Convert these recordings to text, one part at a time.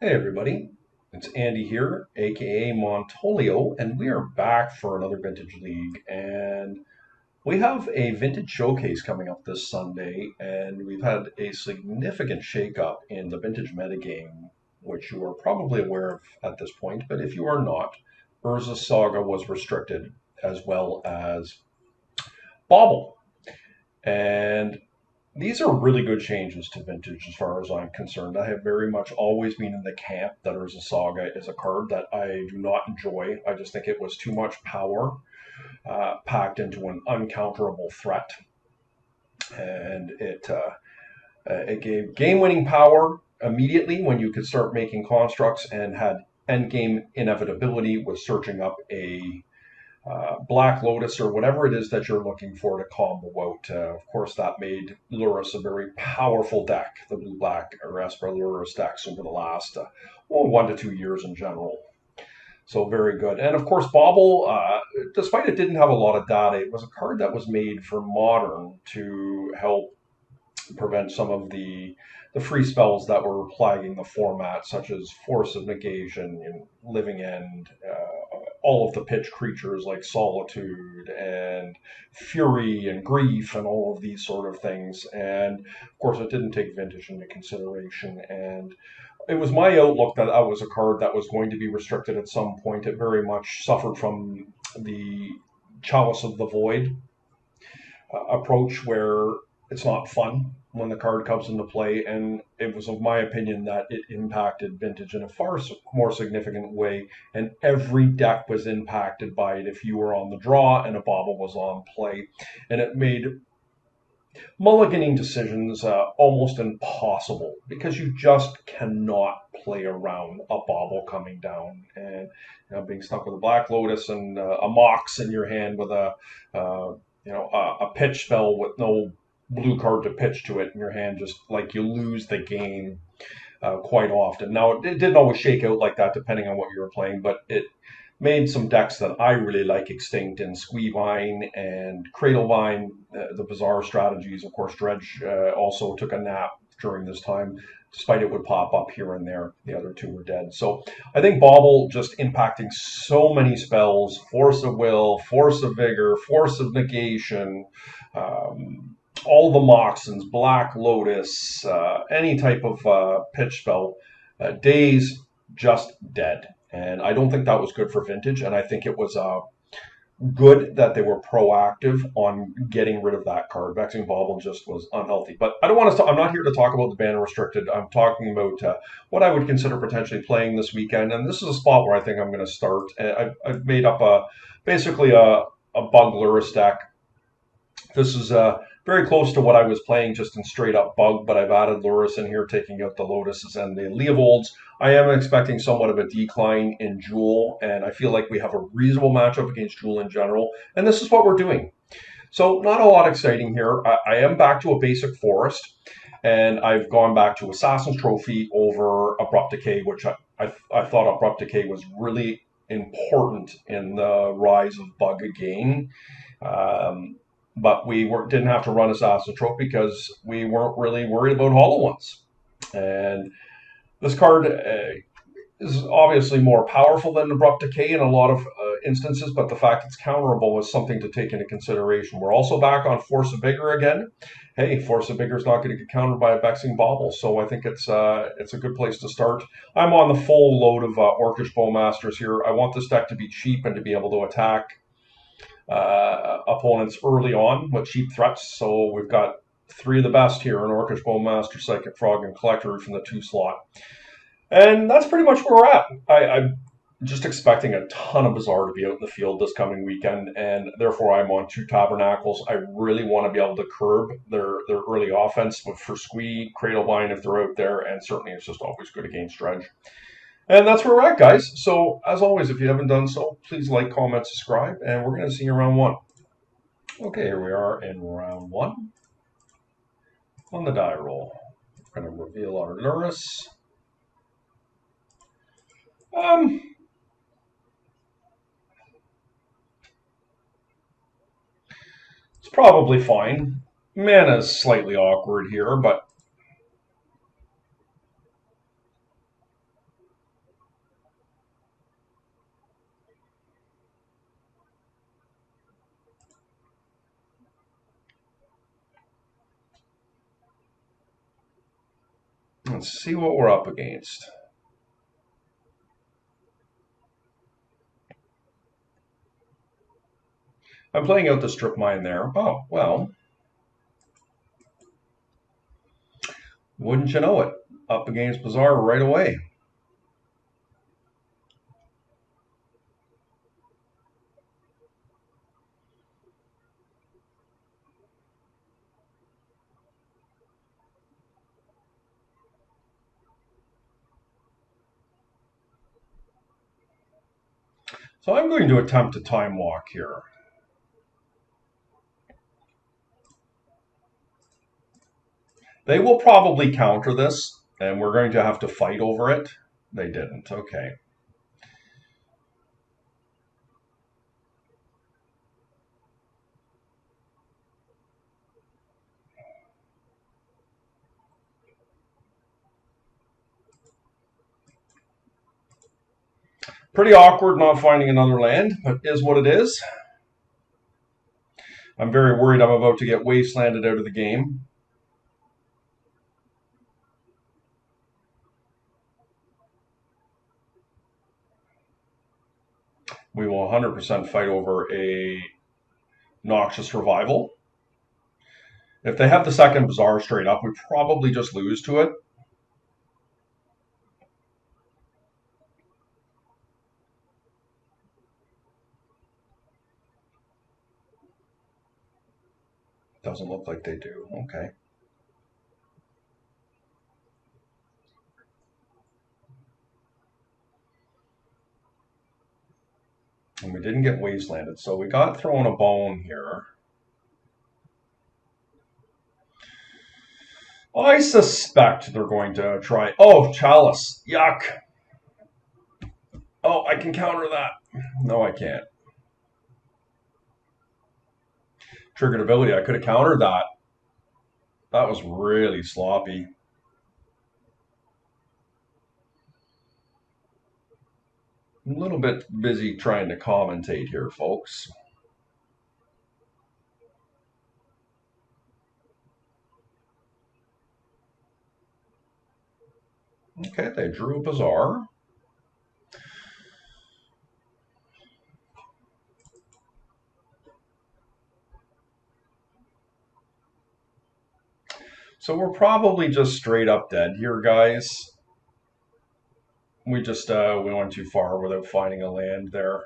Hey everybody, it's Andy here, aka Montolio, and we are back for another Vintage League. And we have a Vintage Showcase coming up this Sunday, and we've had a significant shakeup in the Vintage metagame, which you are probably aware of at this point. But if you are not, Urza's Saga was restricted, as well as Bauble. And these are really good changes to Vintage as far as I'm concerned. I have very much always been in the camp that Urza Saga is a card that I do not enjoy. I just think it was too much power packed into an uncounterable threat. And it gave game-winning power immediately when you could start making constructs and had endgame inevitability with searching up a Black Lotus or whatever it is that you're looking for to combo out. Of course, that made Lurrus a very powerful deck, the blue-black or Esper Lurrus decks over the last 1 to 2 years in general. So very good. And of course, Bauble, despite it didn't have a lot of data, it was a card that was made for Modern to help prevent some of the free spells that were plaguing the format, such as Force of Negation, Living End, all of the pitch creatures like Solitude and Fury and Grief and all of these sort of things. And of course, it didn't take Vintage into consideration. And it was my outlook that that was a card that was going to be restricted at some point. It very much suffered from the Chalice of the Void approach where it's not fun when the card comes into play, and it was of my opinion that it impacted Vintage in a far more significant way, and every deck was impacted by it if you were on the draw and a Bauble was on play, and it made mulliganing decisions almost impossible because you just cannot play around a Bauble coming down and being stuck with a Black Lotus and a Mox in your hand with a pitch spell with no blue card to pitch to it in your hand, just like you lose the game quite often. Now, it didn't always shake out like that depending on what you were playing, but it made some decks that I really like extinct in Squee Vine and Cradle Vine, the Bazaar strategies. Of course, Dredge also took a nap during this time, despite it would pop up here and there. The other two were dead. So I think Bauble just impacting so many spells, Force of Will, Force of Vigor, Force of Negation, all the Moxons, Black Lotus, any type of pitch spell, Days just dead. And I don't think that was good for Vintage. And I think it was good that they were proactive on getting rid of that card. Vexing Bauble just was unhealthy. But I don't want to. I'm not here to talk about the ban restricted. I'm talking about what I would consider potentially playing this weekend. And this is a spot where I think I'm going to start. I've made up basically a Bug Lurrus deck. This is very close to what I was playing just in straight up Bug, but I've added Lurrus in here, taking out the Lotuses and the Leovolds. I am expecting somewhat of a decline in Jewel, and I feel like we have a reasonable matchup against Jewel in general, and this is what we're doing. So not a lot exciting here. I am back to a basic forest, and I've gone back to Assassin's Trophy over Abrupt Decay, which I thought Abrupt Decay was really important in the rise of Bug again. But we didn't have to run Assassin's Trophy because we weren't really worried about Hollow Ones. And this card is obviously more powerful than Abrupt Decay in a lot of instances, but the fact it's counterable is something to take into consideration. We're also back on Force of Vigor again. Hey, Force of Vigor is not going to get countered by a Vexing Bauble, so I think it's a good place to start. I'm on the full load of Orcish Bowmasters here. I want this deck to be cheap and to be able to attack opponents early on with cheap threats. So we've got three of the best here in Orcish Bowmaster, Psychic Frog, and Collector from the 2 slot. And that's pretty much where we're at. I'm just expecting a ton of Bazaar to be out in the field this coming weekend, and therefore I'm on 2 Tabernacles. I really want to be able to curb their early offense for Squee, Cradlevine if they're out there, and certainly it's just always good against Dredge. And that's where we're at, guys. So, as always, if you haven't done so, please like, comment, subscribe, and we're going to see you in round 1. Okay, here we are in round 1. On the die roll, we're going to reveal our Lurrus. It's probably fine. Mana is slightly awkward here, but Let's see what we're up against. I'm playing out the strip mine there. Oh, well, wouldn't you know it? Up against Bazaar right away. So I'm going to attempt a time walk here. They will probably counter this, and we're going to have to fight over it. They didn't. Okay. Pretty awkward not finding another land, but is what it is. I'm very worried I'm about to get wastelanded out of the game. We will 100% fight over a noxious revival. If they have the second Bazaar straight up, we probably just lose to it. Doesn't look like they do. Okay. And we didn't get wastelanded, so we got thrown a bone here. I suspect they're going to try. Oh, Chalice. Yuck. Oh, I can counter that. No, I can't. Triggered ability. I could have countered that. That was really sloppy. I'm a little bit busy trying to commentate here, folks. Okay, they drew a Bazaar. So we're probably just straight up dead here, guys. We just we went too far without finding a land there.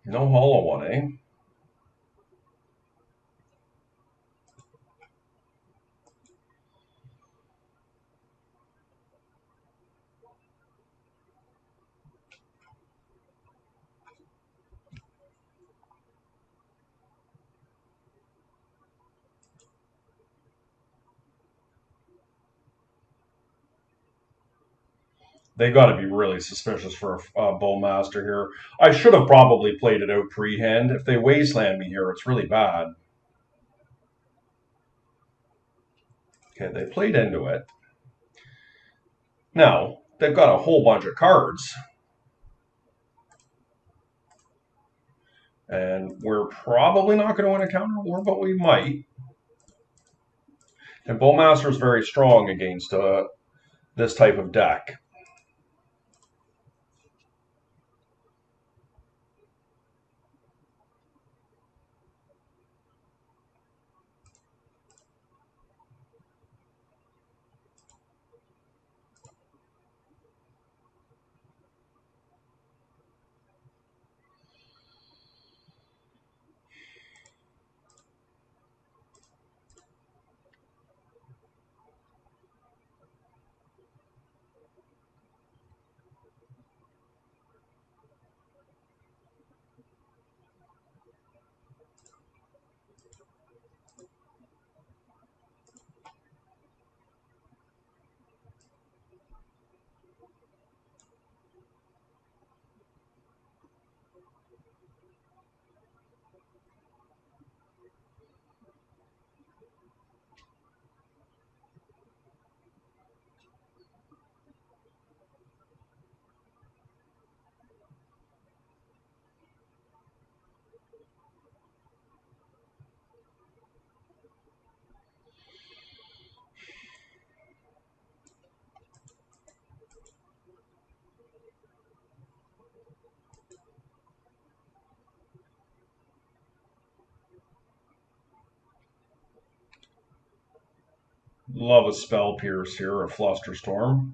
No hollow one, eh? They got to be really suspicious for a bowmaster here. I should have probably played it out pre-hand. If they wasteland me here, it's really bad. Okay, they played into it. Now, they've got a whole bunch of cards. And we're probably not going to win a counter war, but we might. And Bowmaster is very strong against this type of deck. Love a spell pierce here, a Flusterstorm.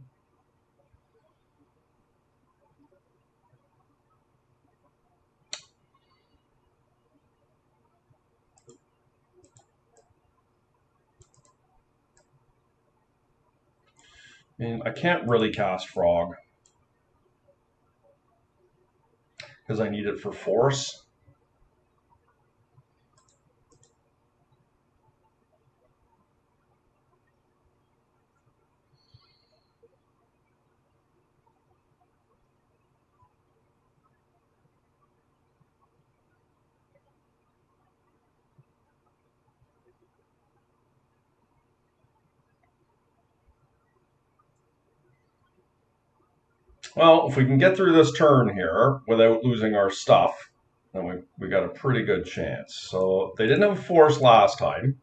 I mean, I can't really cast Frog because I need it for Force. Well, if we can get through this turn here without losing our stuff, then we got a pretty good chance. So they didn't have Force last time.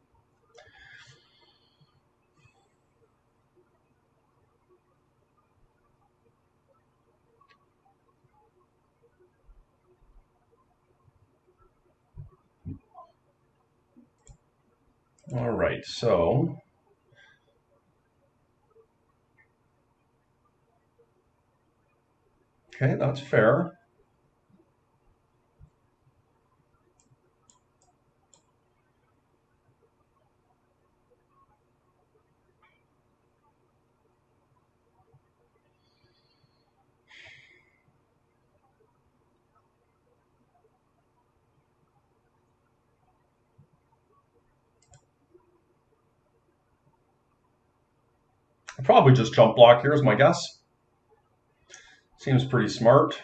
All right, so okay, that's fair. I'll probably just jump block here is my guess. Seems pretty smart.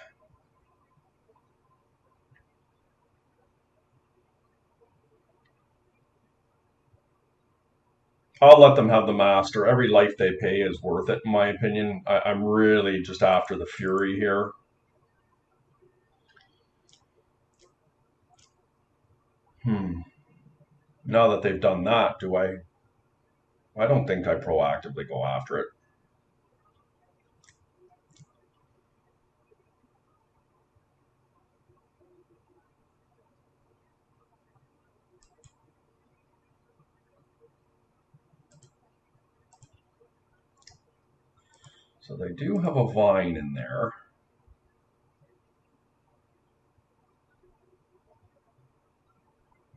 I'll let them have the master. Every life they pay is worth it, in my opinion. I'm really just after the Fury here. Now that they've done that, do I? I don't think I proactively go after it. So they do have a Vine in there.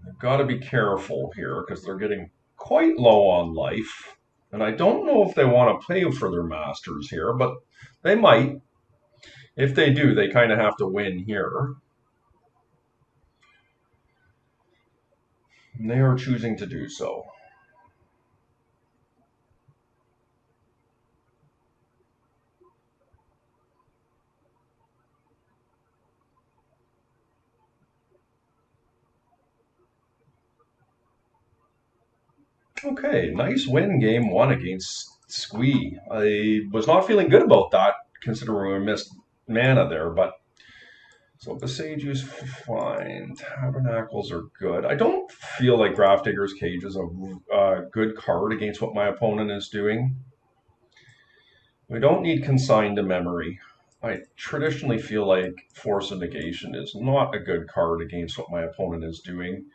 They've got to be careful here because they're getting quite low on life. And I don't know if they want to pay for their masters here, but they might. If they do, they kind of have to win here. And they are choosing to do so. Okay, nice win game one against Squee. I was not feeling good about that considering we missed mana there, but so Besage's fine. Tabernacles are good. I don't feel like Grafdigger's Cage is a good card against what my opponent is doing. We don't need Consigned to Memory. I traditionally feel like Force of Negation is not a good card against what my opponent is doing.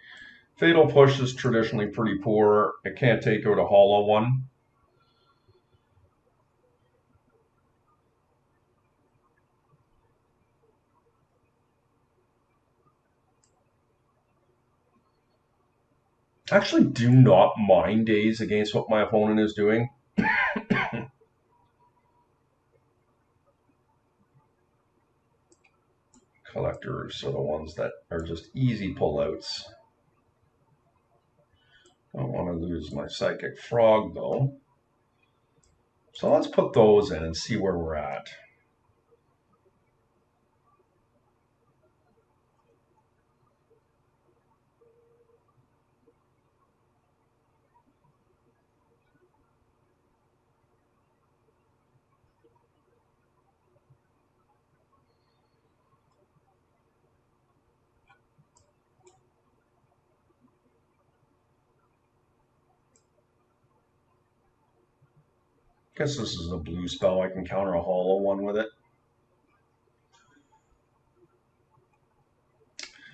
Fatal Push is traditionally pretty poor. It can't take out a Hollow One. I actually do not mind days against what my opponent is doing. Collectors are the ones that are just easy pullouts. Don't want to lose my Psychic Frog though. So let's put those in and see where we're at. Guess this is a blue spell. I can counter a Hollow One with it.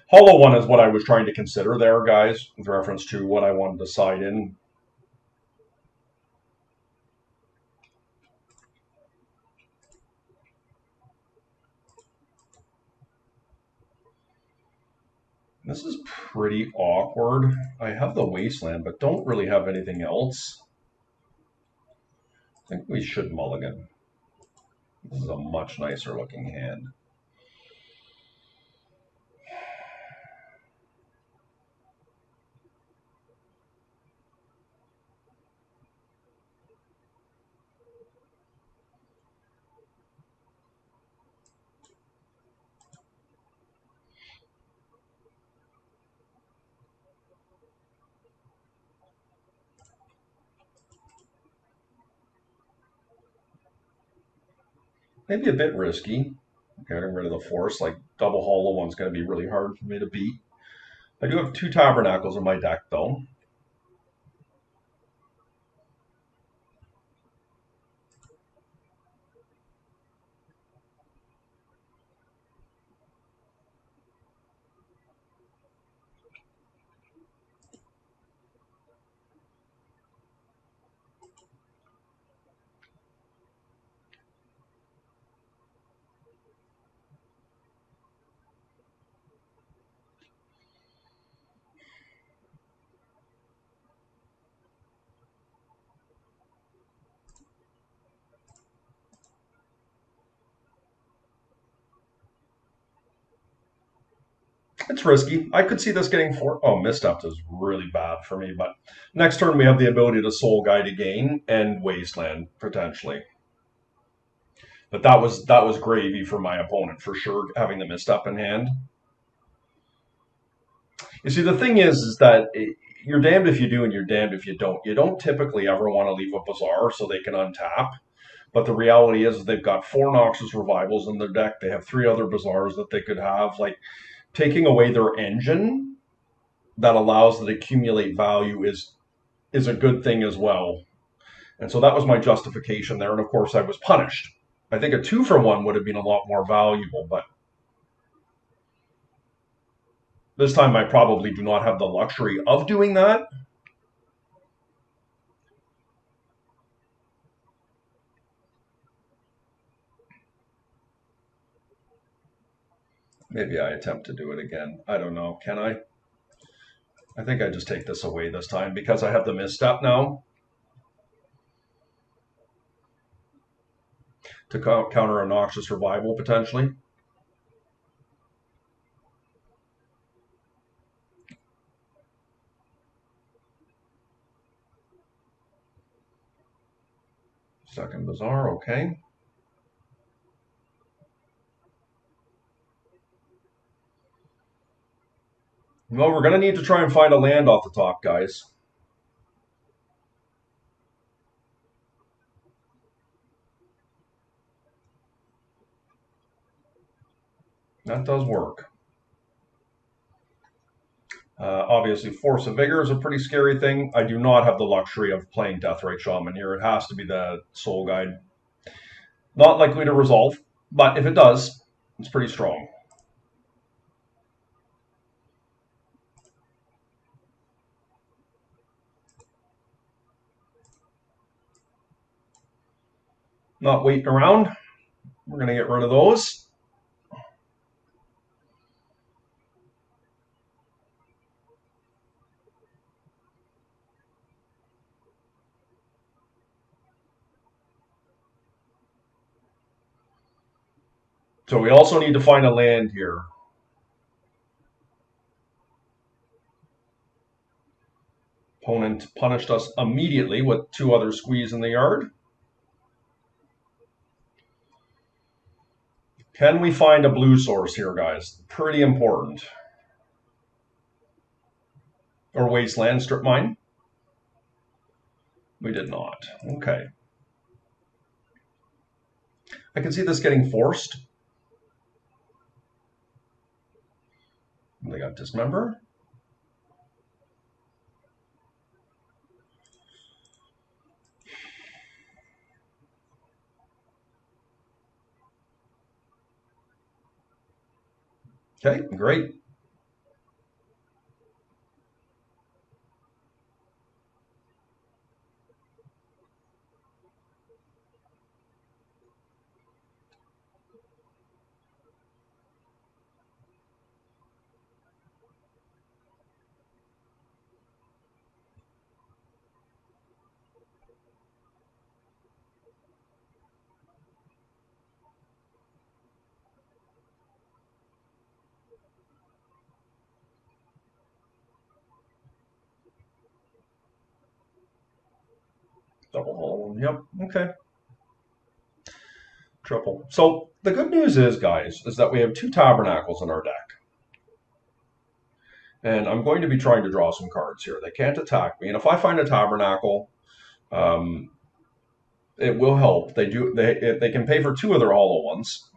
Hollow One is what I was trying to consider there, guys, with reference to what I wanted to side in. This is pretty awkward. I have the Wasteland, but don't really have anything else. I think we should mulligan. This is a much nicer looking hand. Maybe a bit risky. Getting rid of the force, like double hollow one's going to be really hard for me to beat. I do have 2 Tabernacles in my deck, though. It's risky. I could see this getting 4. Oh, missteps is really bad for me, but next turn we have the ability to Soul Guide again and Wasteland, potentially. But that was gravy for my opponent, for sure, having the misstep in hand. You see, the thing is that you're damned if you do and you're damned if you don't. You don't typically ever want to leave a Bazaar so they can untap. But the reality is they've got 4 Noxious Revivals in their deck. They have 3 other Bazaars that they could have. Like, taking away their engine that allows them to accumulate value is a good thing as well. And so that was my justification there. And of course, I was punished. I think a 2-for-1 would have been a lot more valuable, but this time I probably do not have the luxury of doing that. Maybe I attempt to do it again. I don't know. Can I? I think I just take this away this time because I have the misstep now to counter a Noxious Revival potentially. Second Bazaar, okay. Well, we're going to need to try and find a land off the top, guys. That does work. Obviously, Force of Vigor is a pretty scary thing. I do not have the luxury of playing Deathrite Shaman here. It has to be the Soul Guide. Not likely to resolve, but if it does, it's pretty strong. Not waiting around. We're going to get rid of those. So we also need to find a land here. Opponent punished us immediately with 2 other Squees in the yard. Can we find a blue source here, guys? Pretty important. Or Wasteland Strip Mine? We did not. Okay. I can see this getting forced. They got Dismember. Okay, great. Double hollow. Yep. Okay. Triple. So the good news is, guys, is that we have 2 tabernacles in our deck. And I'm going to be trying to draw some cards here. They can't attack me. And if I find a tabernacle, um, it will help. They can pay for 2 of their hollow ones.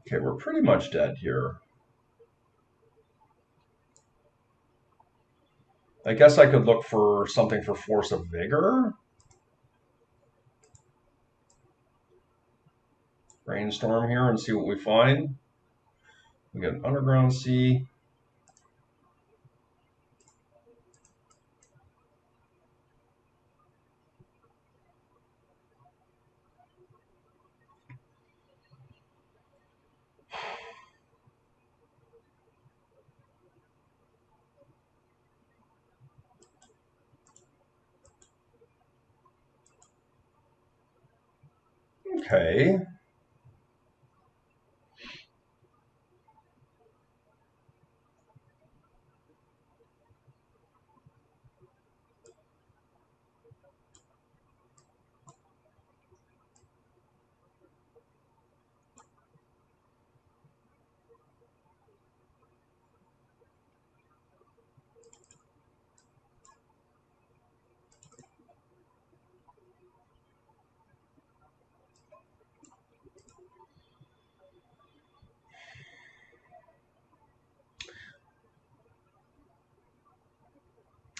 Okay, we're pretty much dead here. I guess I could look for something for Force of Vigor. Brainstorm here and see what we find. We got an Underground Sea. Okay.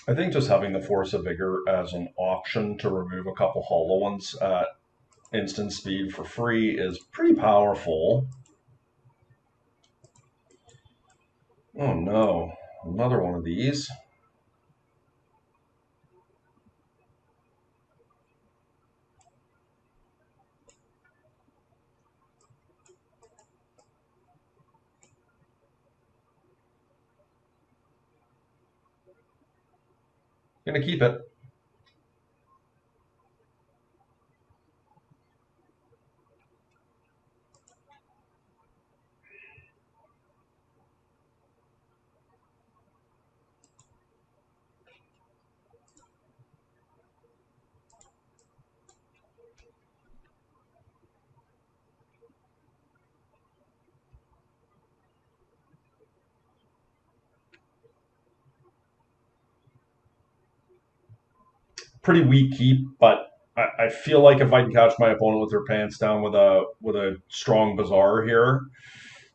I think just having the Force of Vigor as an option to remove a couple hollow ones at instant speed for free is pretty powerful. Oh no, another one of these. Gonna keep it. Pretty weak keep, but I feel like if I can catch my opponent with their pants down with a strong Bazaar here,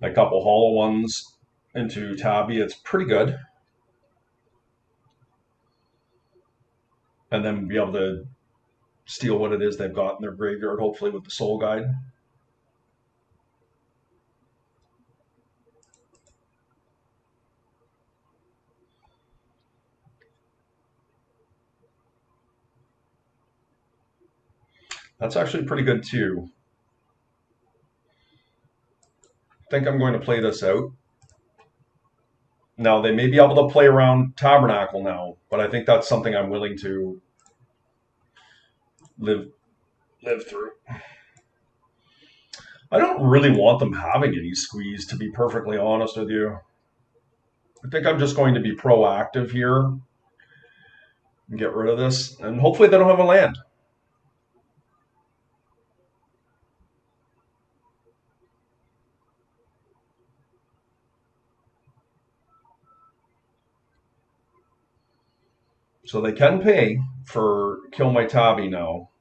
a couple hollow ones into Tabby, it's pretty good. And then be able to steal what it is they've got in their graveyard, hopefully with the Soul Guide. That's actually pretty good too. I think I'm going to play this out. Now, they may be able to play around Tabernacle now, but I think that's something I'm willing to live through. I don't really want them having any squeeze, to be perfectly honest with you. I think I'm just going to be proactive here and get rid of this, and hopefully they don't have a land. So they can pay for Kill My Tabby now.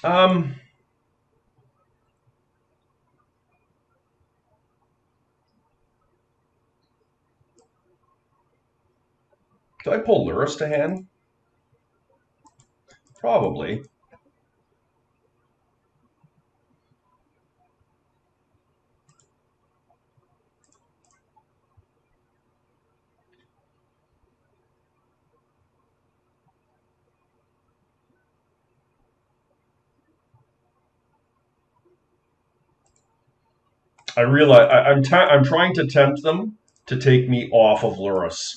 Um, Do I pull Luris to hand? Probably. I realize I'm trying to tempt them to take me off of Luris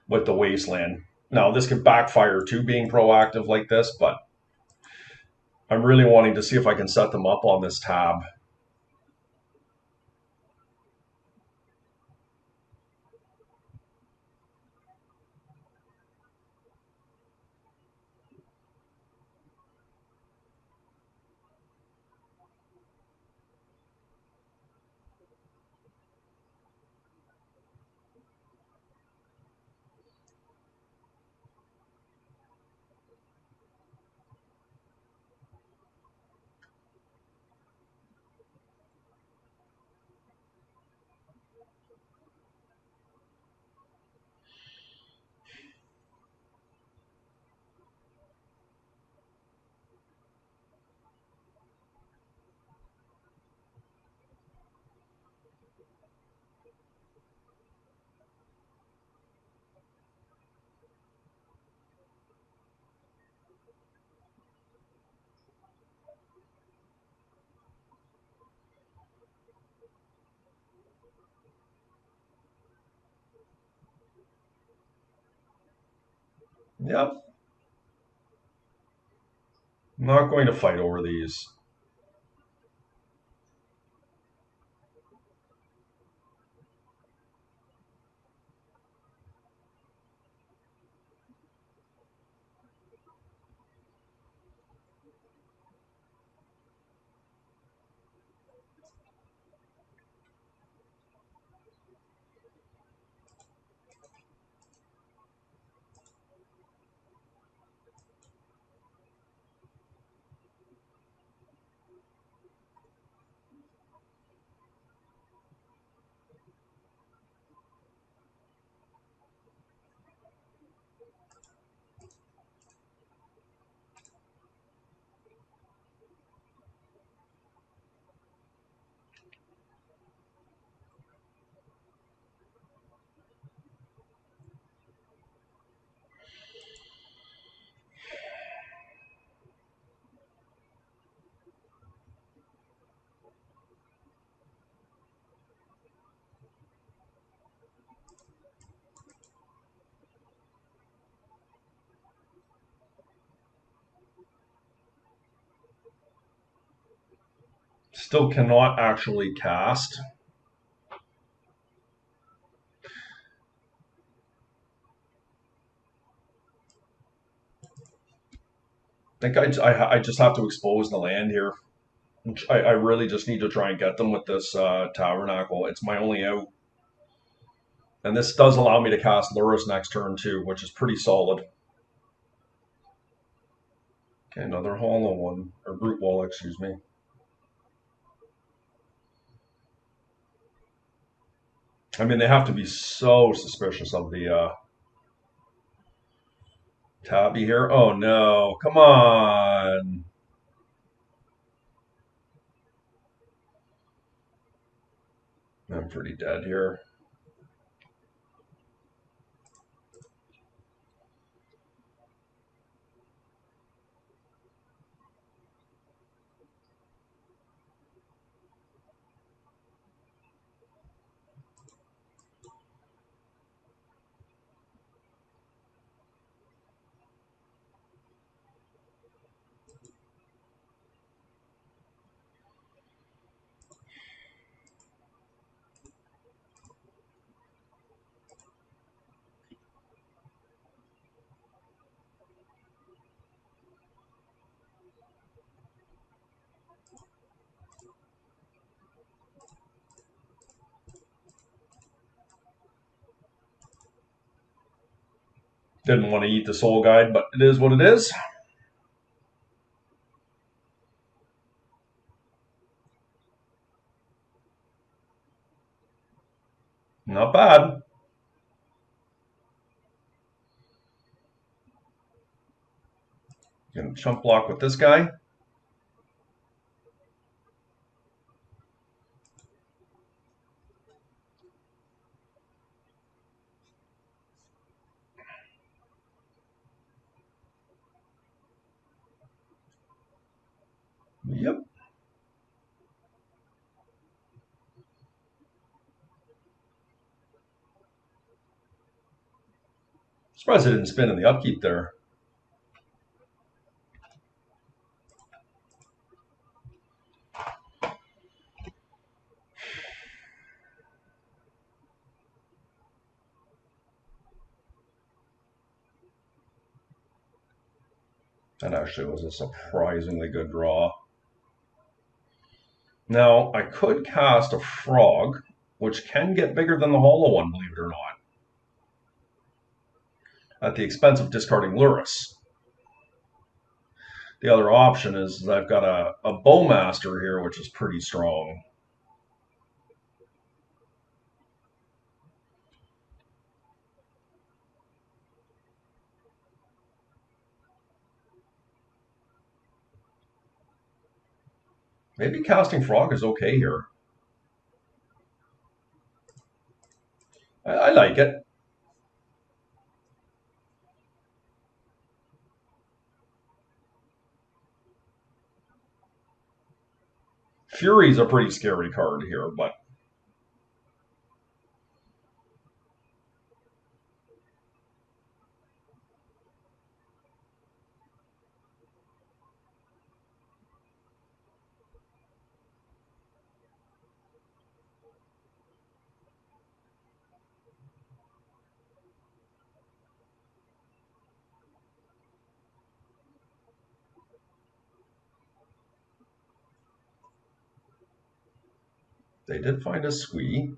with the Wasteland. Now this could backfire too, being proactive like this, but I'm really wanting to see if I can set them up on this tab. Yep. I'm not going to fight over these. Still cannot actually cast. I think I just have to expose the land here. I really just need to try and get them with this Tabernacle. It's my only out. And this does allow me to cast Luris next turn too, which is pretty solid. Okay, another hollow one, or brute wall, excuse me. I mean, they have to be so suspicious of the Tabby here. Oh no, come on. I'm pretty dead here. Didn't want to eat the soul guide, but it is what it is. Not bad. chump block with this guy. Yep. Surprised it didn't spin in the upkeep there. That actually was a surprisingly good draw. Now, I could cast a frog, which can get bigger than the hollow one, believe it or not, at the expense of discarding Lurrus. The other option is I've got a Bowmaster here, which is pretty strong. Maybe casting frog is okay here. I like it. Fury's a pretty scary card here, but they did find a Squee.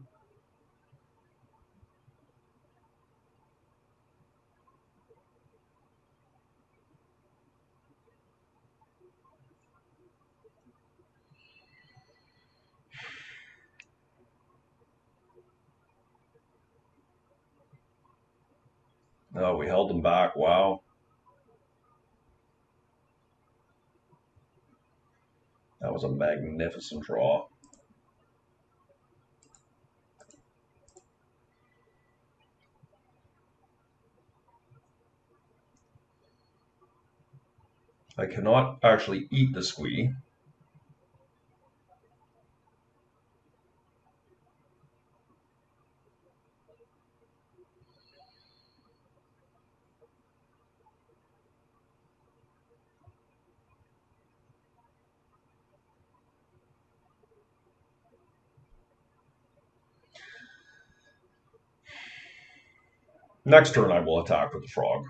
Oh, we held them back. Wow. That was a magnificent draw. I cannot actually eat the Squee. Next turn, I will attack with the frog.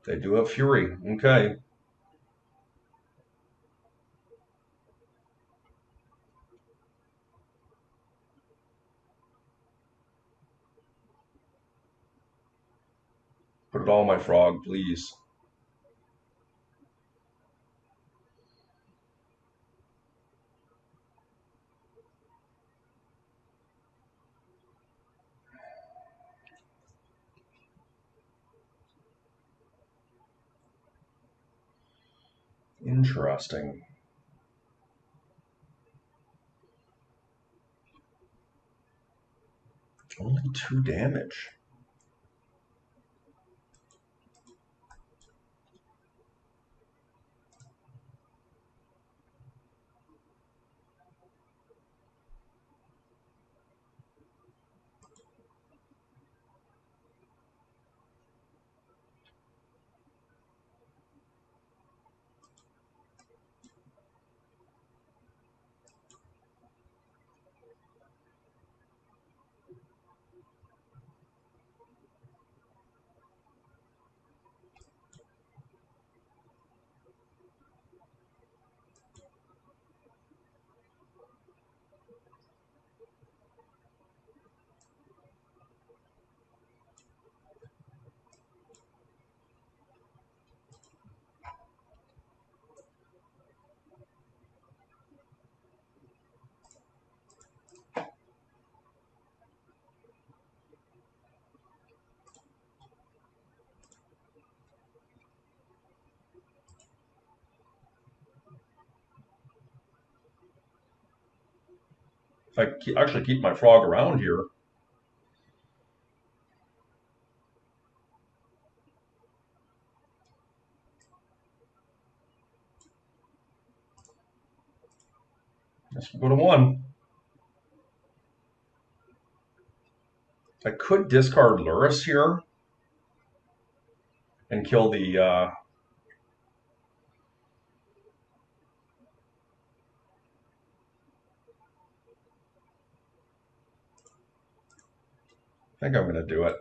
They do have Fury. Okay. Put it all on my frog, please. Interesting. Only 2 damage. actually keep my frog around here. Let's go to 1. I could discard Luris here and kill the. I think I'm going to do it.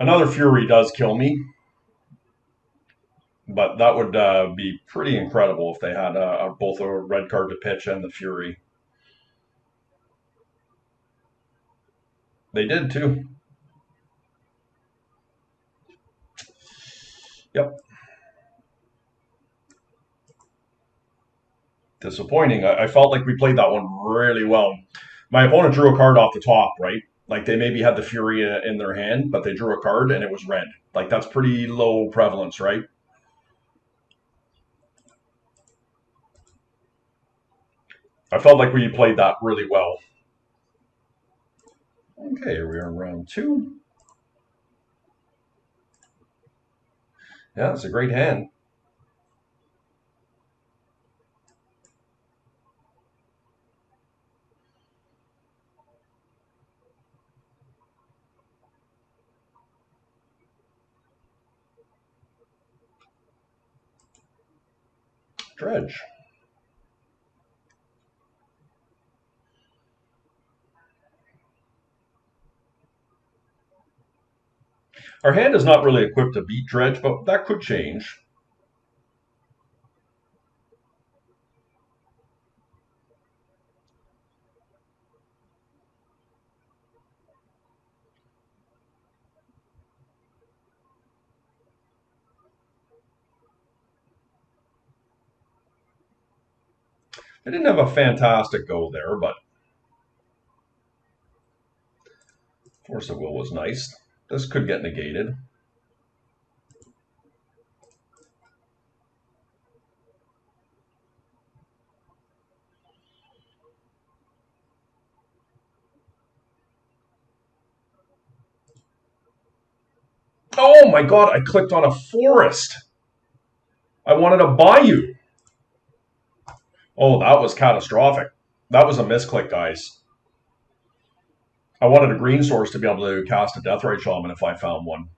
Another Fury does kill me, but that would be pretty incredible if they had both a red card to pitch and the Fury. They did too. Yep. Disappointing. I felt like we played that one really well. My opponent drew a card off the top, right? Like they maybe had the Fury in their hand, but they drew a card and it was red. Like that's pretty low prevalence, right? I felt like we played that really well. Okay, we're in round 2. Yeah, it's a great hand. Dredge. Our hand is not really equipped to beat Dredge, but that could change. I didn't have a fantastic go there, but Force of Will was nice. This could get negated. Oh my god, I clicked on a forest. I wanted a Bayou. Oh, that was catastrophic. That was a misclick, guys. I wanted a green source to be able to cast a Deathrite Shaman if I found one.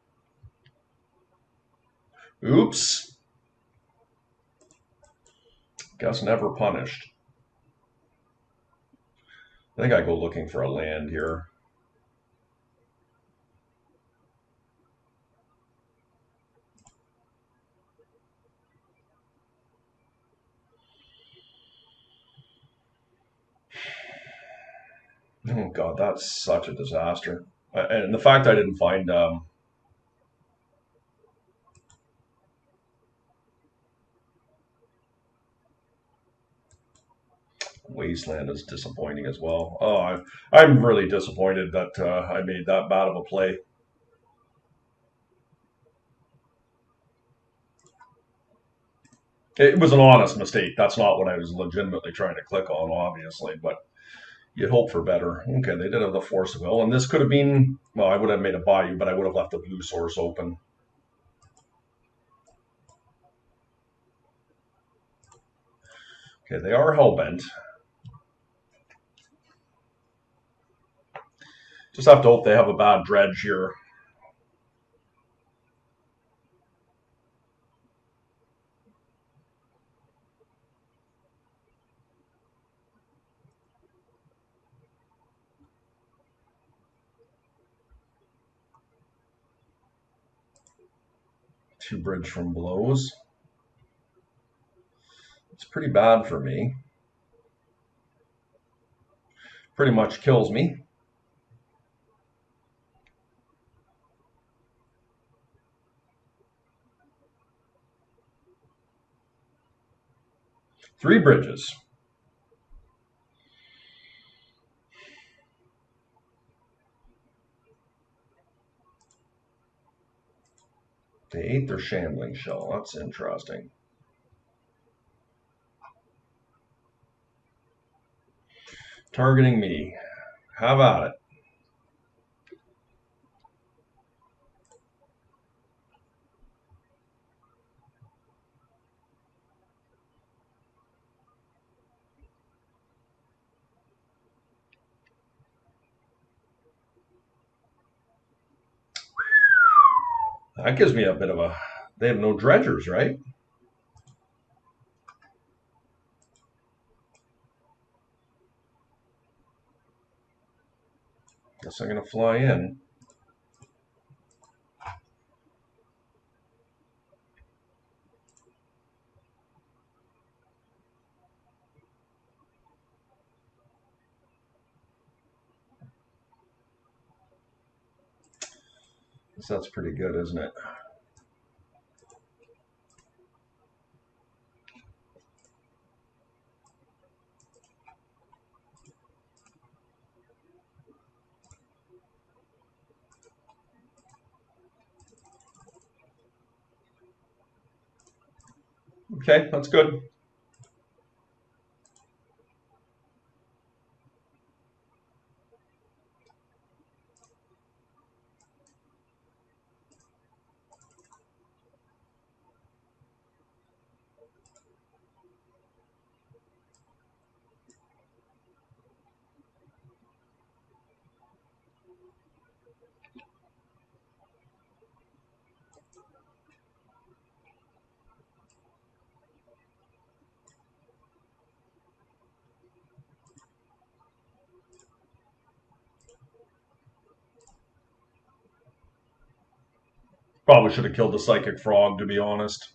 Oops. Guess never punished. I think I go looking for a land here. Oh god, that's such a disaster. And the fact I didn't find Wasteland is disappointing as well. Oh, I'm really disappointed that I made that bad of a play. It was an honest mistake. That's not what I was legitimately trying to click on, obviously, but you'd hope for better. Okay, they did have the Force of Will, and this could have been, well, I would have made a Bayou, but I would have left the blue source open. Okay, they are hellbent. Just have to hope they have a bad Dredge here. 2 bridge from blows. It's pretty bad for me. Pretty much kills me. Three bridges. They ate their shambling shell. That's interesting. Targeting me. Have at it. That gives me a bit of a... They have no dredgers, right? Guess I'm going to fly in. Guess that's pretty good, isn't it? Okay, that's good. Probably should have killed the psychic frog, to be honest.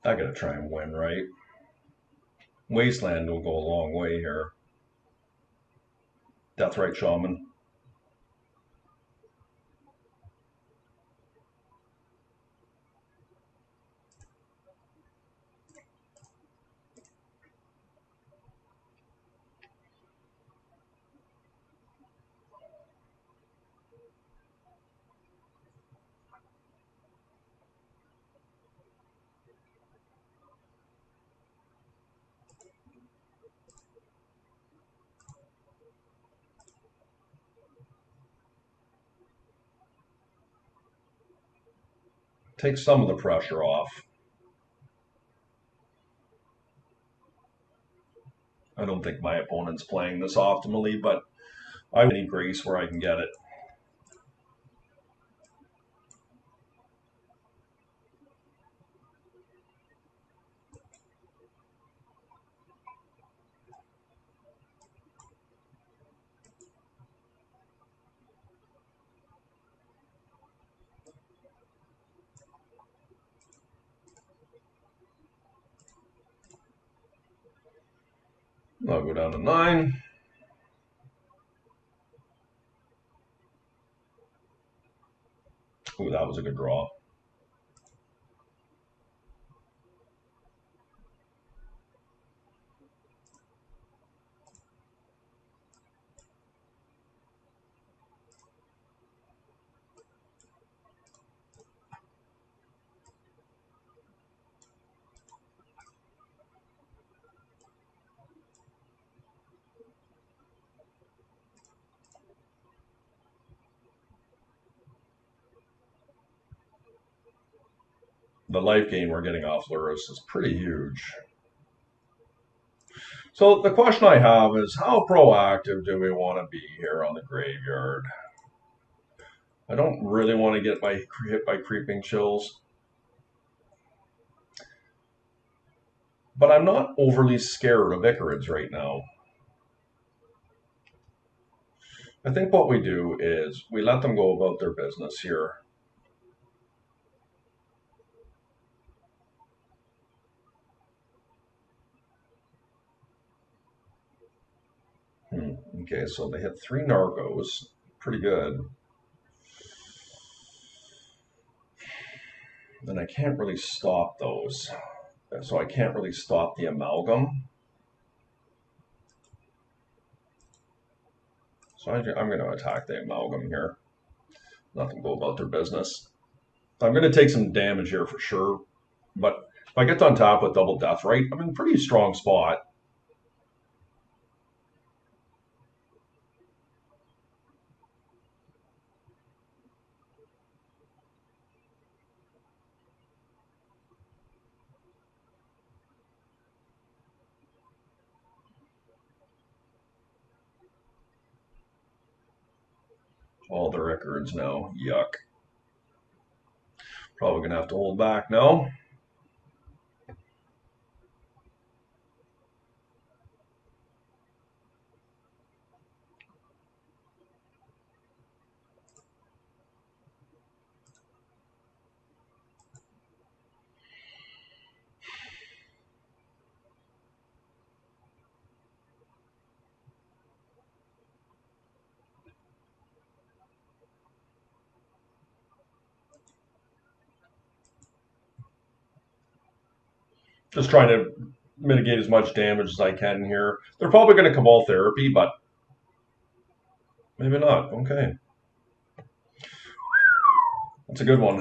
I gotta try and win, right? Wasteland will go a long way here. Deathrite Shaman. Take some of the pressure off. I don't think my opponent's playing this optimally, but I need grace where I can get it. I'll go down to 9. Ooh, that was a good draw. the life gain we're getting off Luris is pretty huge. So the question I have is, how proactive do we want to be here on the graveyard? I don't really want to get hit by creeping chills, but I'm not overly scared of Icarids right now. I think what we do is we let them go about their business here. Okay, so they hit 3 Nargos. Pretty good. And I can't really stop those. So I can't really stop the Amalgam. So I'm going to attack the Amalgam here. Let them go about their business. I'm going to take some damage here for sure. But if I get on top with double Death Right, I'm in a pretty strong spot. All the records now. Yuck. Probably going to have to hold back now. Just trying to mitigate as much damage as I can here. They're probably going to Cabal Therapy, but maybe not. Okay. That's a good one.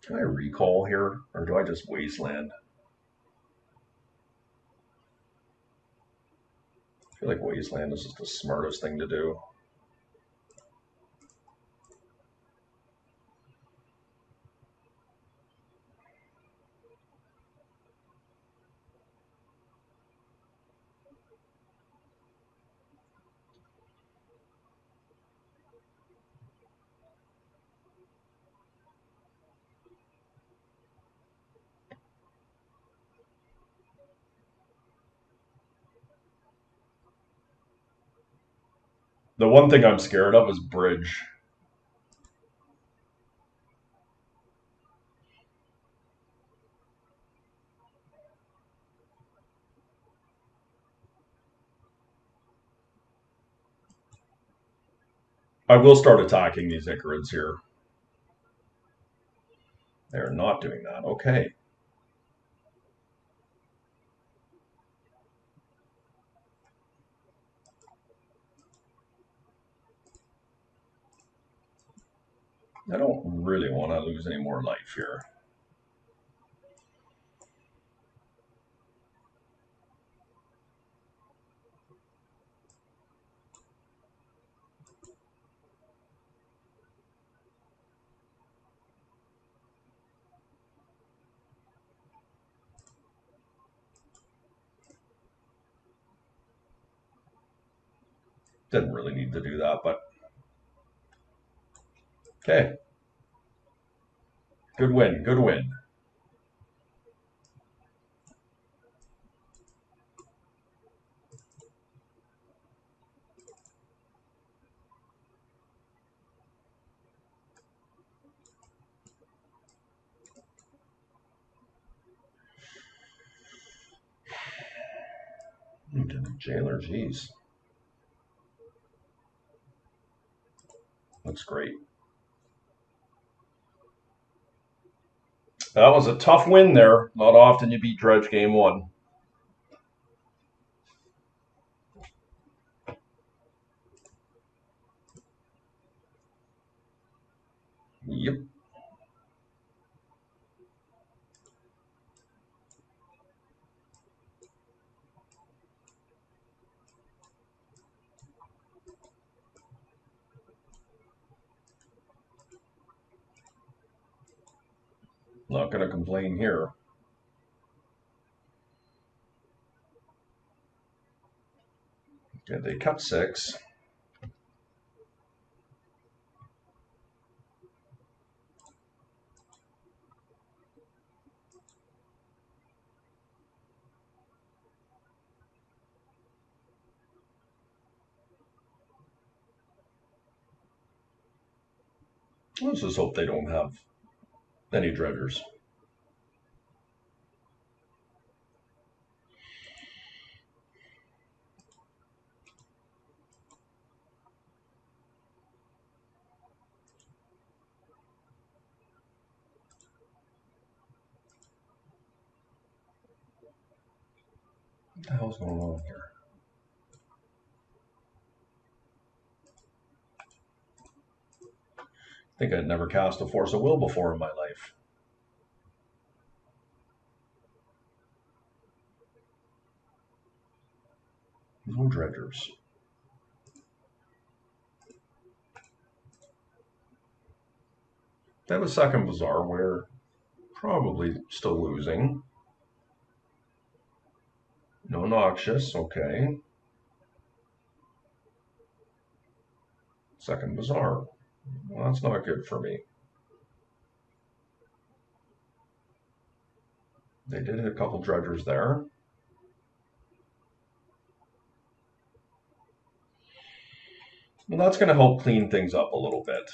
Can I recall here, or do I just Wasteland? I feel like Wasteland is just the smartest thing to do. The one thing I'm scared of is Bridge. I will start attacking these Icarids here. They're not doing that. Okay. I don't really want to lose any more life here. Didn't really need to do that, but okay. Good win. Good win. Jailer, geez. That's great. That was a tough win there. Not often you beat Dredge game 1. Yep. Not going to complain here. Okay, they cut 6. Let's just hope they don't have any dredgers. What the hell's going on here? I think I'd never cast a Force of Will before in my life. No dredgers. They have a second Bazaar. We're probably still losing. No Noxious, okay. Second Bazaar. Well, that's not good for me. They did hit a couple dredgers there. Well, that's going to help clean things up a little bit.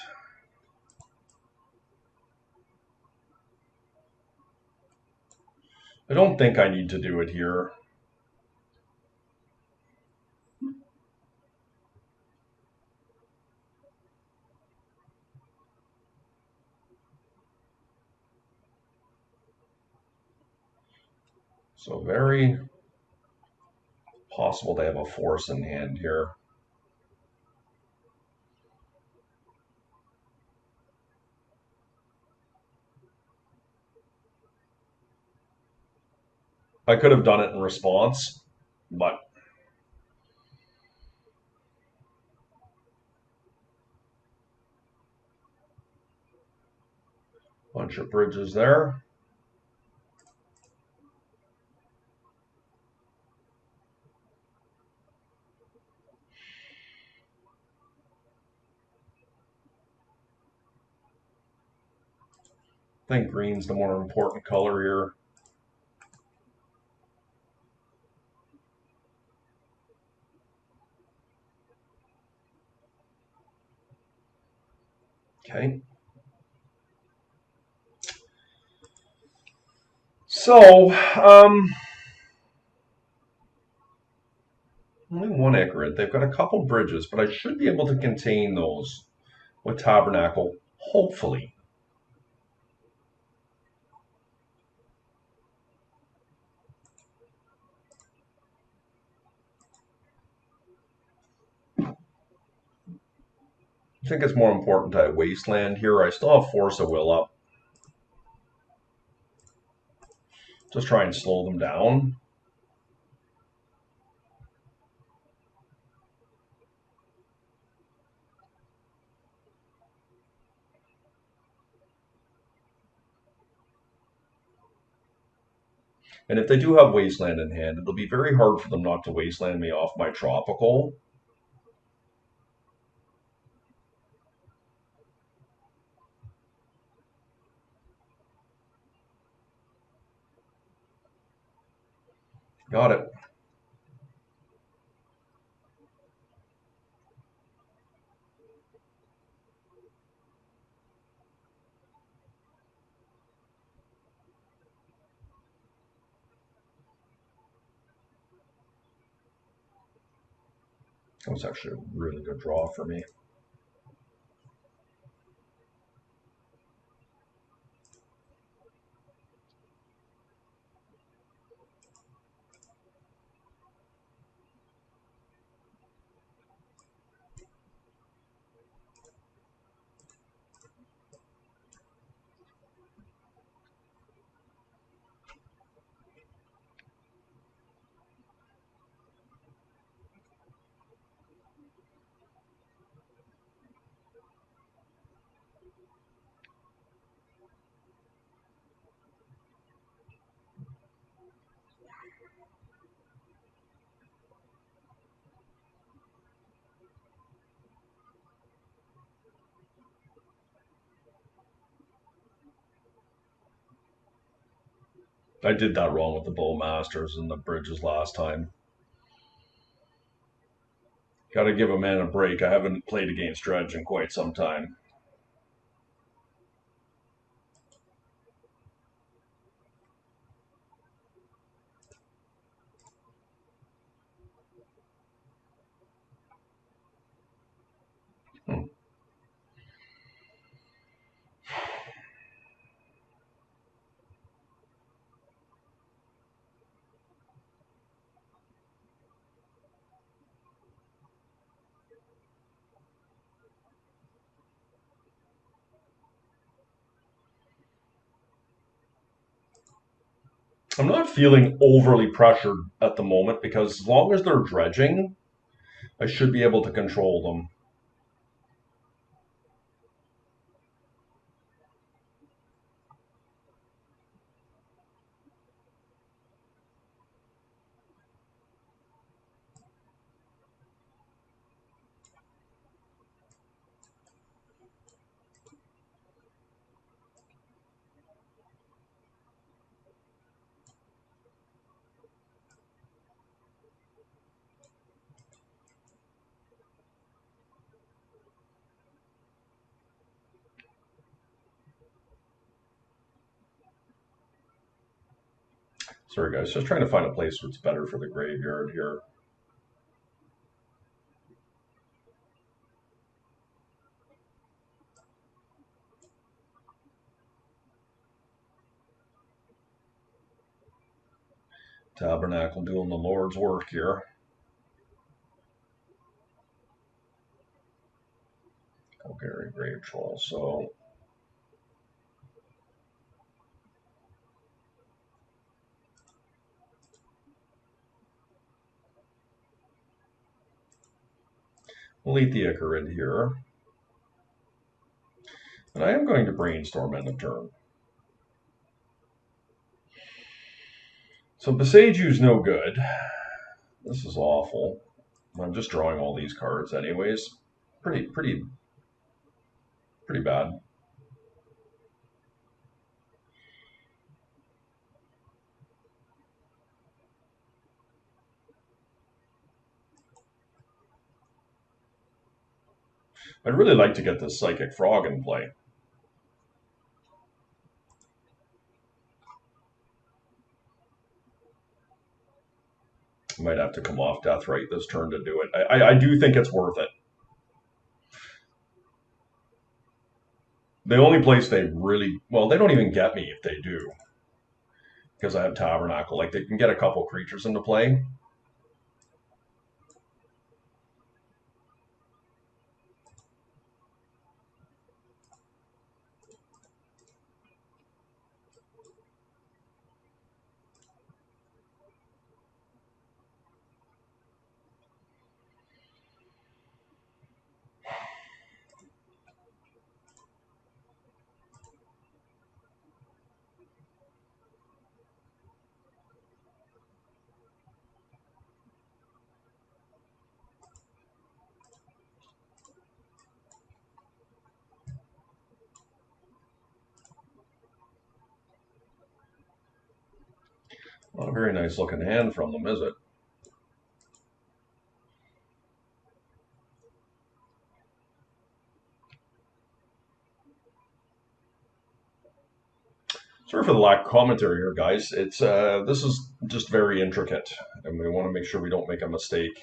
I don't think I need to do it here. So very possible they have a Force in hand here. I could have done it in response, but bunch of bridges there. I think green's the more important color here. Okay. So, only one Icarid. They've got a couple bridges, but I should be able to contain those with Tabernacle, hopefully. I think it's more important to have Wasteland here. I still have Force of Will up. Just try and slow them down. And if they do have Wasteland in hand, it'll be very hard for them not to Wasteland me off my Tropical. Got it. That was actually a really good draw for me. I did that wrong with the Bowmasters and the bridges last time. Got to give a man a break. I haven't played against Dredge in quite some time. Hmm. I'm not feeling overly pressured at the moment because as long as they're dredging, I should be able to control them. Sorry, guys, just trying to find a place that's better for the graveyard here. Tabernacle doing the Lord's work here. Okay, Grave Troll. So we'll eat the Icarid here. And I am going to brainstorm end of turn. So Besaju's no good. This is awful. I'm just drawing all these cards anyways. Pretty bad. I'd really like to get this Psychic Frog in play. Might have to come off Deathrite this turn to do it. I do think it's worth it. The only place they really, well, they don't even get me if they do. Because I have Tabernacle. Like, they can get a couple creatures into play. Not a very nice looking hand from them, is it? Sorry for the lack of commentary here, guys. It's this is just very intricate, and we want to make sure we don't make a mistake.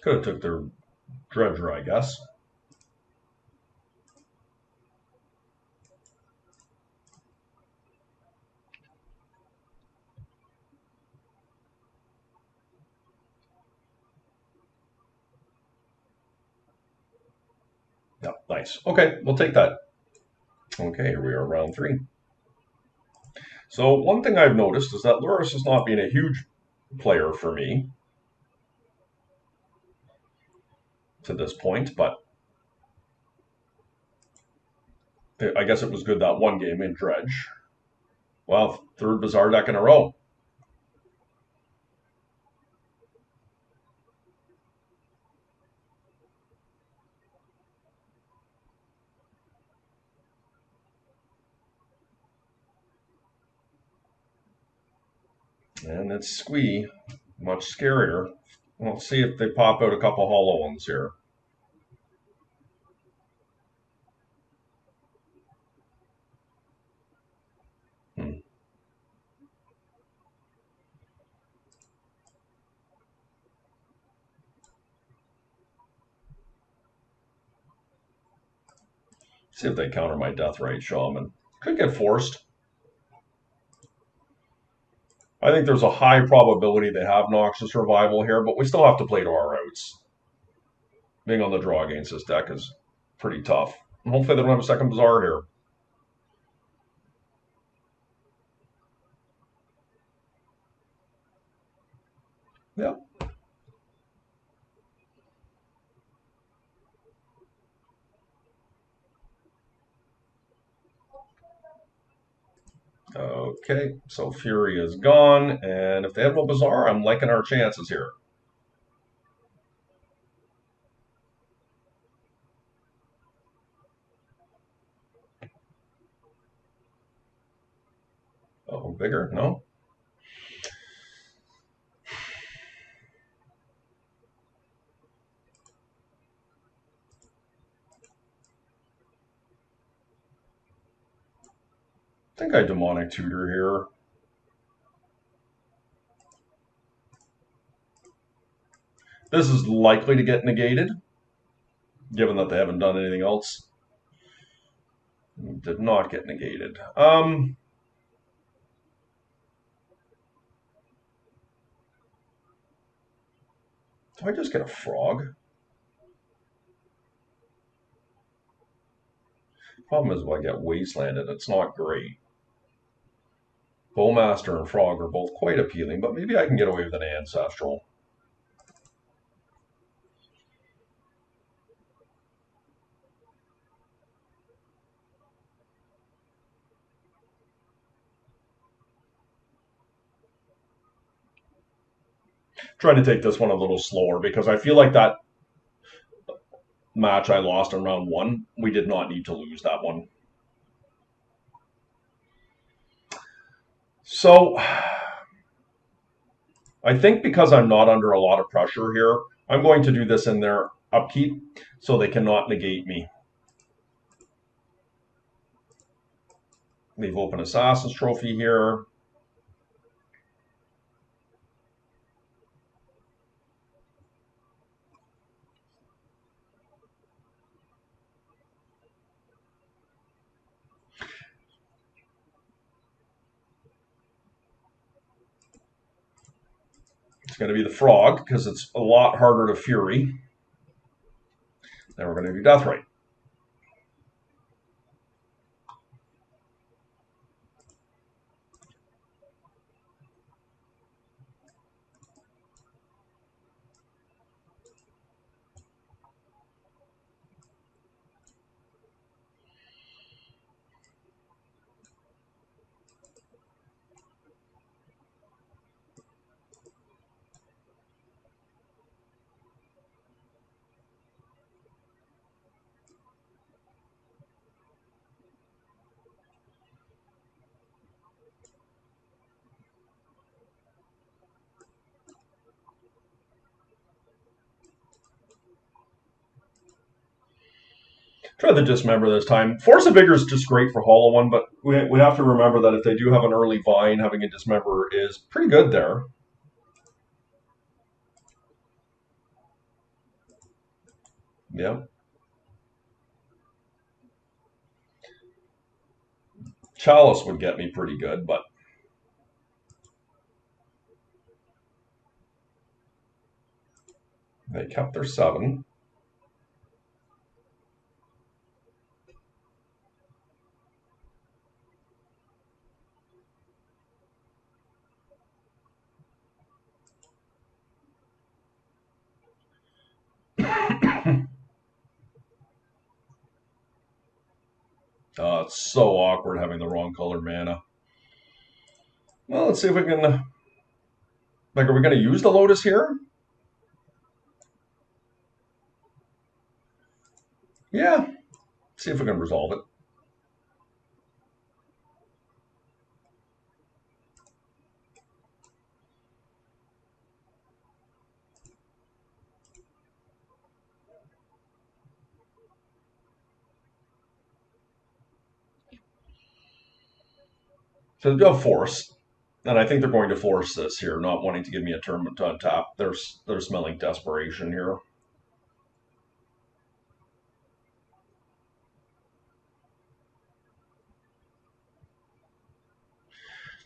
Could have took their Dredger, I guess. Yeah, nice. Okay, we'll take that. Okay, here we are, round 3. So one thing I've noticed is that Luris has not been a huge player for me to this point, but I guess it was good that one game in Dredge. Well, third Bazaar deck in a row. And it's Squee, much scarier. Let's see if they pop out a couple hollow ones here. See if they counter my Deathrite Shaman. Could get forced. I think there's a high probability they have Noxious Revival here, but we still have to play to our outs. Being on the draw against this deck is pretty tough. And hopefully they don't have a second Bazaar here. Yeah. Okay, so Fury is gone, and if they have no Bazaar, I'm liking our chances here. Oh, bigger? No? I think I Demonic Tutor here. This is likely to get negated, given that they haven't done anything else. Did not get negated. Do I just get a frog? Problem is, if I get Wastelanded, it's not great. Bowmaster and Frog are both quite appealing, but maybe I can get away with an Ancestral. Trying to take this one a little slower because I feel like that match I lost in round 1, we did not need to lose that one. So I think because I'm not under a lot of pressure here, I'm going to do this in their upkeep so they cannot negate me. Leave open Assassin's Trophy here. It's going to be the Frog because it's a lot harder to Fury. Then we're going to do Deathrite. Try the Dismember this time. Force of Vigor is just great for Hollow One, but we have to remember that if they do have an early Vine, having a Dismember is pretty good there. Yep. Chalice would get me pretty good, but they kept their 7. It's so awkward having the wrong color mana. Well, let's see if we can. Like, are we going to use the Lotus here? Yeah. See if we can resolve it. So they'll force, and I think they're going to force this here, not wanting to give me a turn to untap. They're smelling desperation here.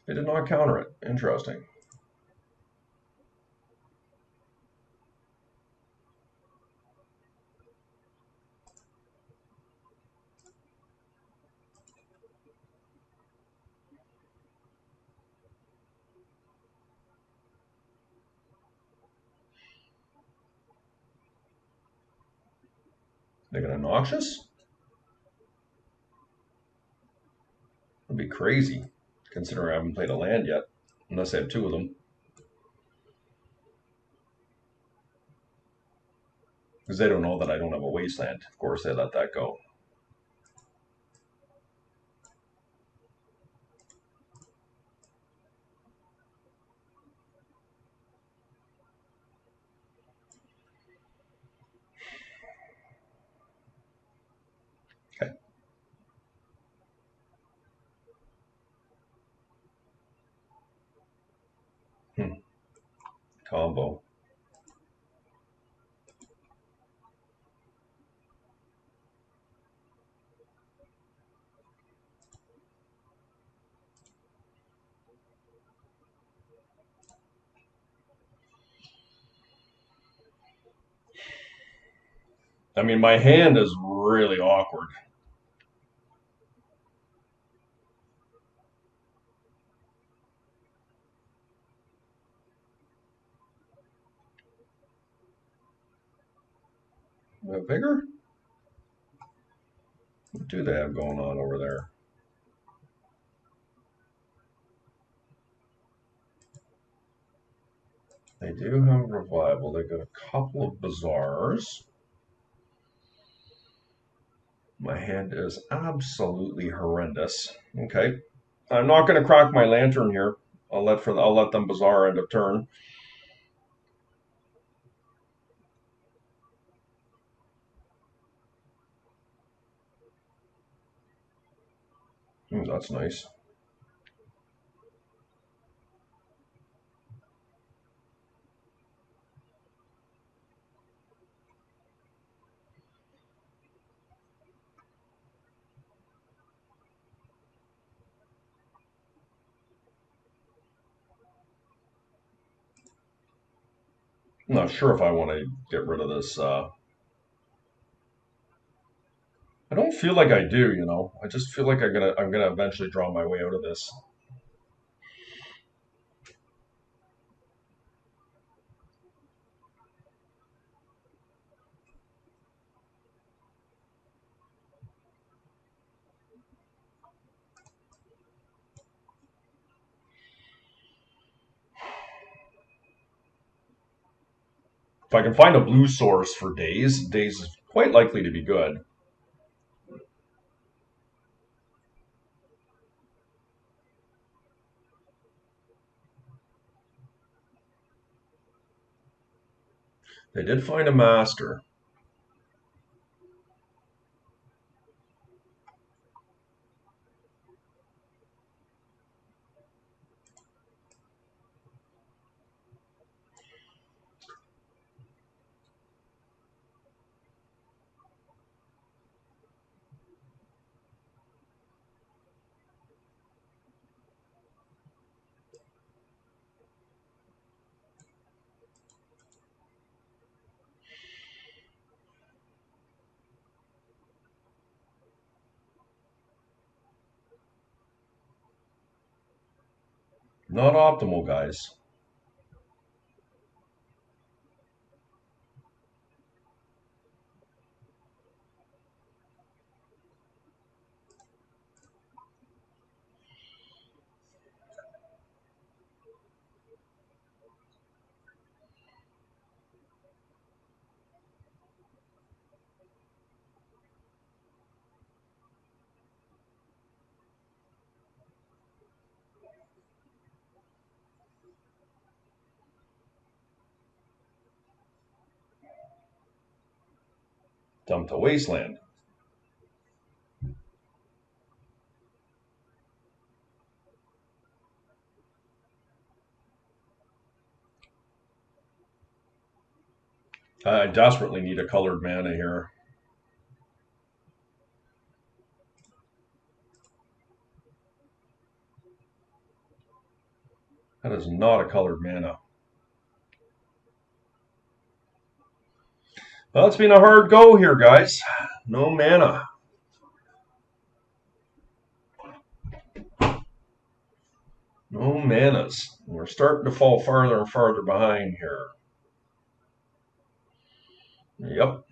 They did not counter it. Interesting. They got a Noxious? That'd be crazy, considering I haven't played a land yet, unless I have 2 of them. Because they don't know that I don't have a Wasteland. Of course, they let that go. Okay. Combo. I mean, my hand is really awkward. Vigor? What do they have going on over there? They do have Revival. They got a couple of Bazaars. My hand is absolutely horrendous. Okay. I'm not going to crack my lantern here. I'll let them Bazaar end of turn. That's nice. I'm not sure if I want to get rid of this. I don't feel like I do. I just feel like I'm gonna eventually draw my way out of this. If I can find a blue source for Days is quite likely to be good. They did find a master. Not optimal, guys. Dump to Wasteland. I desperately need a colored mana here. That is not a colored mana. Well, it's been a hard go here, guys. No mana. No manas. We're starting to fall farther and farther behind here. Yep.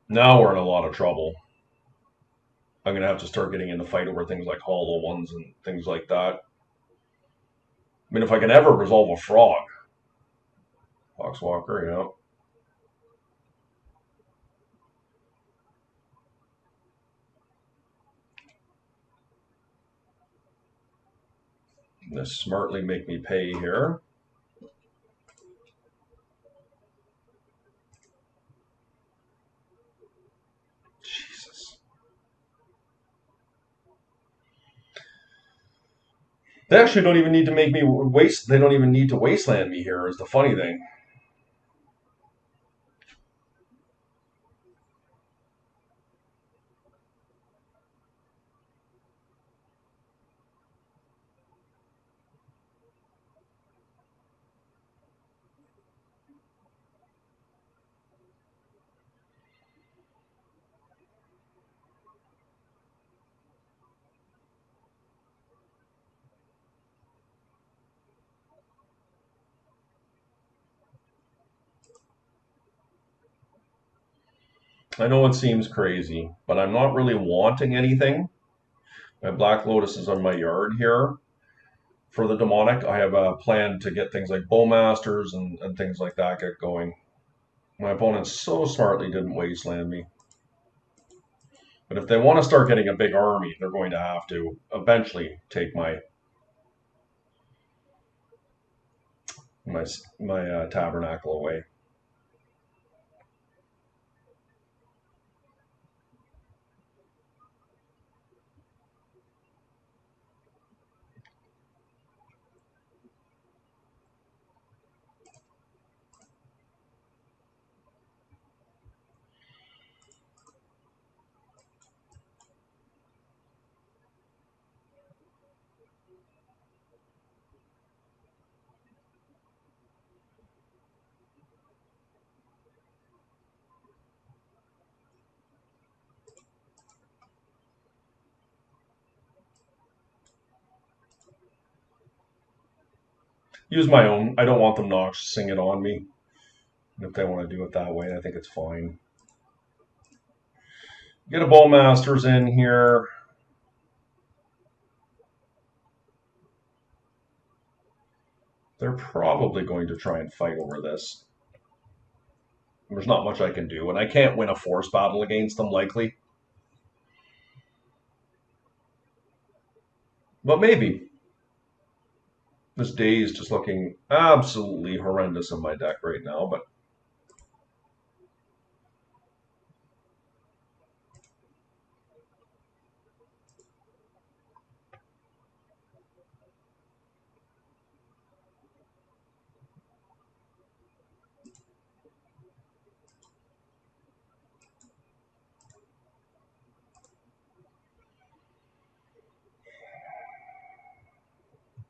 Now we're in a lot of trouble. I'm going to have to start getting in the fight over things like hollow ones and things like that. I mean, if I can ever resolve a frog. Foxwalker, yeah. This smartly make me pay here. Jesus. They actually don't even need to make me waste. They don't even need to wasteland me here, is the funny thing. I know it seems crazy, but I'm not really wanting anything. My Black Lotus is on my yard here. For the demonic, I have a plan to get things like Bowmasters and things like that get going. My opponent so smartly didn't wasteland me. But if they want to start getting a big army, they're going to have to eventually take my tabernacle away. Use my own. I don't want them noxing it on me. If they want to do it that way, I think it's fine. Get a Bowmasters in here. They're probably going to try and fight over this. There's not much I can do, and I can't win a force battle against them likely. But maybe. This day is just looking absolutely horrendous in my deck right now, but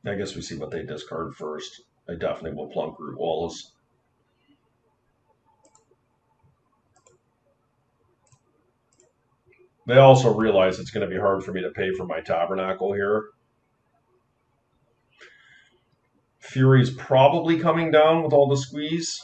I guess we see what they discard first. I definitely will plunk Root Walls. They also realize it's going to be hard for me to pay for my Tabernacle here. Fury's probably coming down with all the squeeze.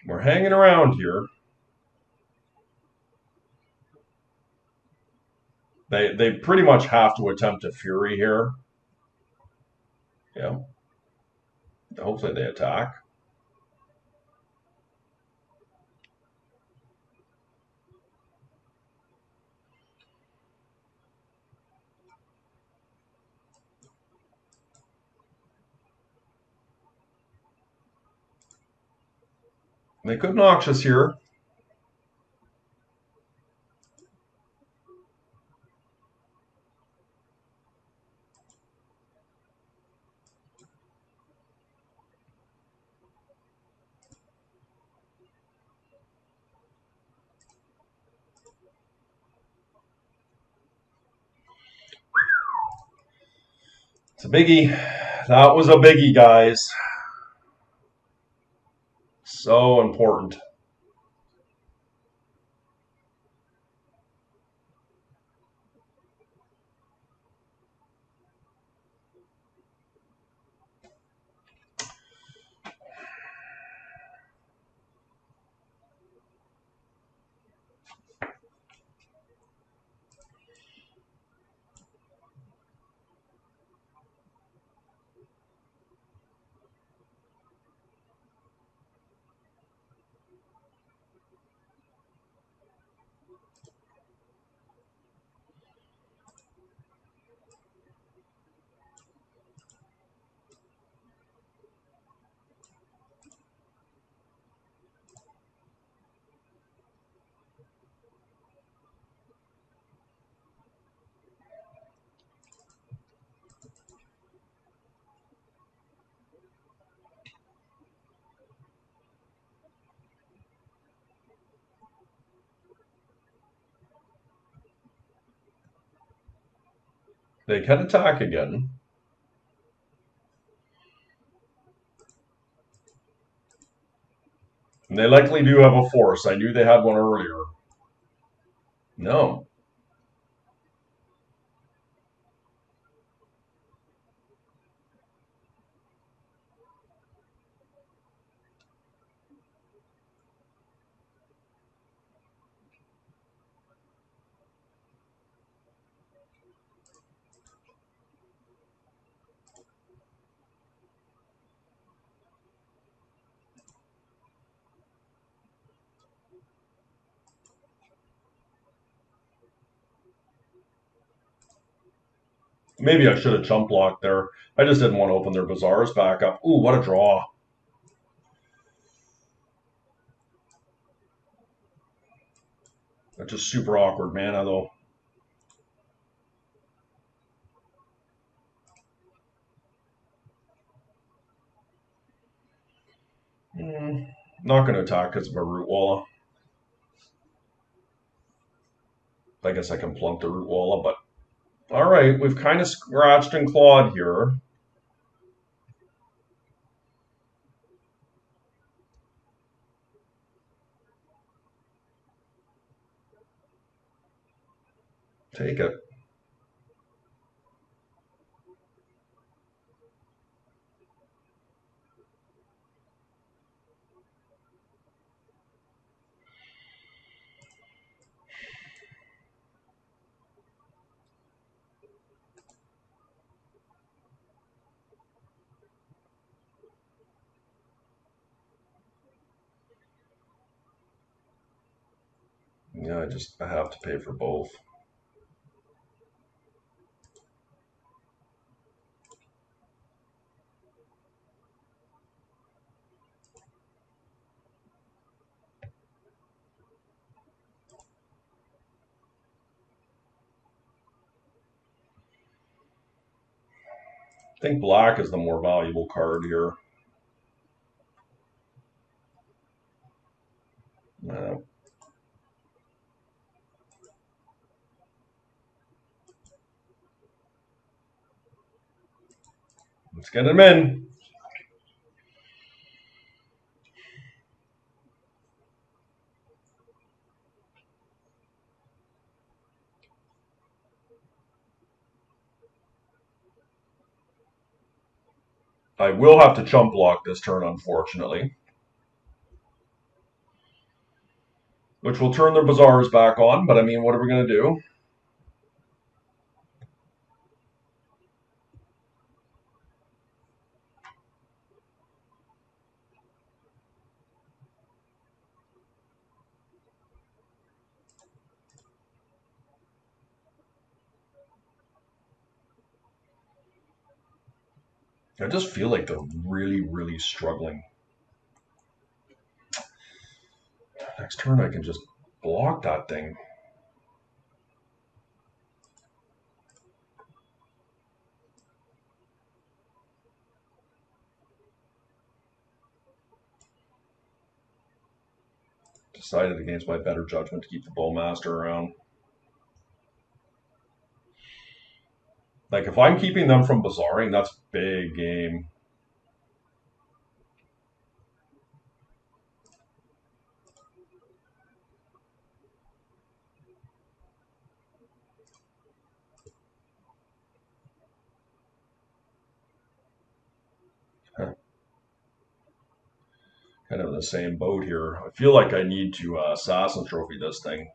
We're hanging around here. They pretty much have to attempt a Fury here. Yeah. Hopefully they attack. They could Noxious here. It's a biggie. That was a biggie, guys. So important. They can attack again. And they likely do have a force. I knew they had one earlier. No. Maybe I should have jump blocked there. I just didn't want to open their Bazaars back up. Ooh, what a draw. That's just super awkward mana, though. Not going to attack because of a Root Walla. I guess I can plunk the Root Walla, but all right, we've kind of scratched and clawed here. Take it. Yeah, I have to pay for both. think black is the more valuable card here. Uh, let's get him in. I will have to chump block this turn, unfortunately. Which will turn their Bazaars back on, but I mean, what are we going to do? I just feel like they're really, really struggling. Next turn, I can just block that thing. Decided against my better judgment to keep the Bowmaster around. Like, if I'm keeping them from Bazaaring, that's big game. Kind of in the same boat here. I feel like I need to Assassin Trophy this thing.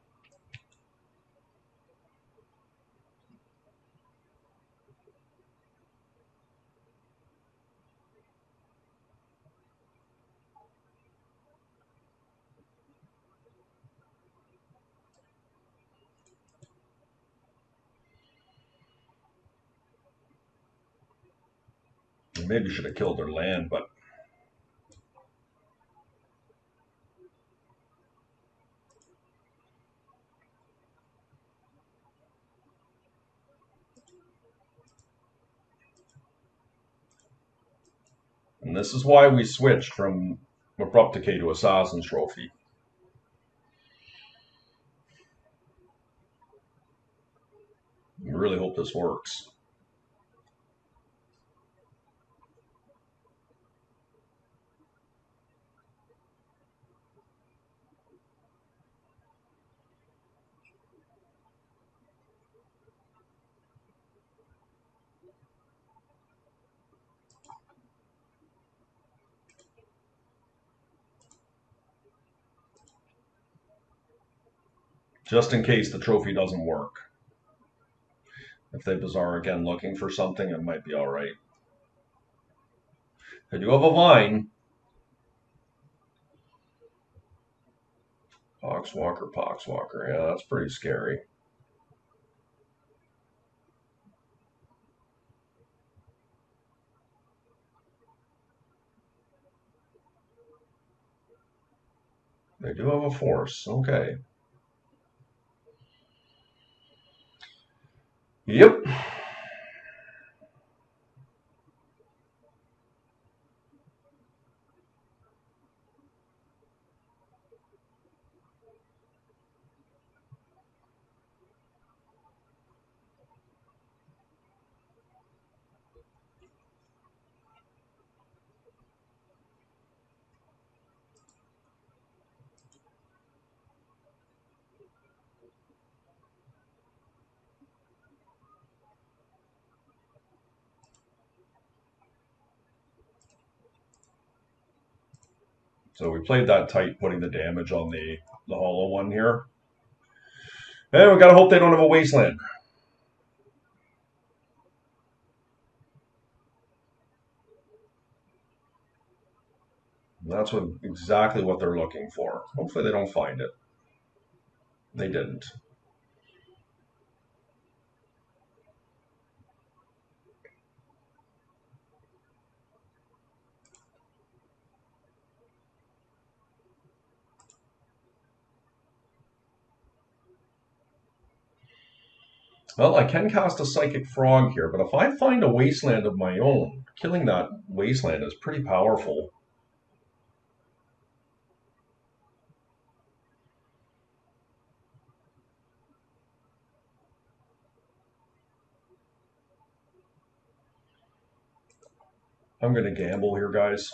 Maybe should have killed their land, but and this is why we switched from Abrupt Decay to Assassin's Trophy. I really hope this works. Just in case the trophy doesn't work. If they Bazaar again looking for something, it might be alright. I do have a Vine. Poxwalker. Yeah, that's pretty scary. They do have a force. Okay. Yep. So we played that tight, putting the damage on the hollow one here. And we gotta hope they don't have a wasteland. That's exactly what they're looking for. Hopefully they don't find it. They didn't. Well, I can cast a Psychic Frog here, but if I find a Wasteland of my own, killing that Wasteland is pretty powerful. I'm going to gamble here, guys.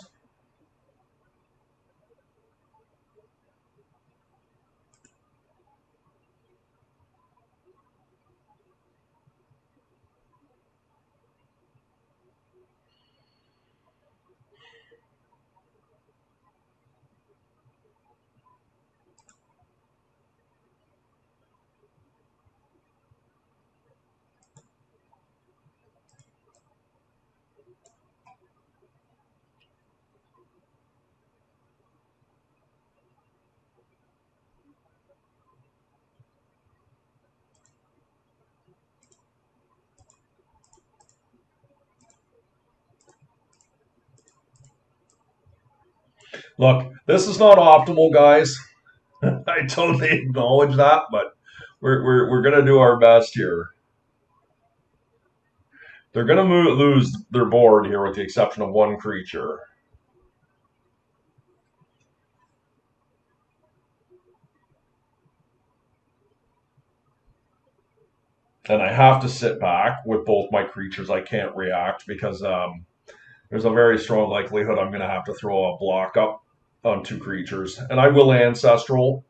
Look, this is not optimal, guys. I totally acknowledge that, but we're going to do our best here. They're going to lose their board here with the exception of one creature. And I have to sit back with both my creatures. I can't react because there's a very strong likelihood I'm going to have to throw a block up on two creatures. And I will Ancestral.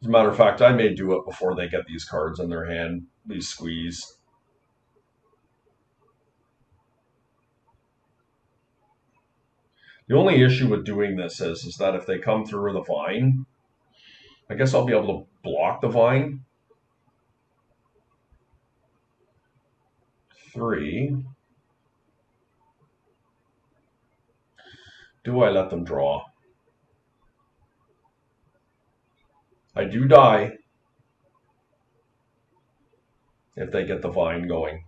As a matter of fact, I may do it before they get these cards in their hand, these Squees. The only issue with doing this is that if they come through the vine, I guess I'll be able to block the vine. 3. Do I let them draw? I do die if they get the vine going.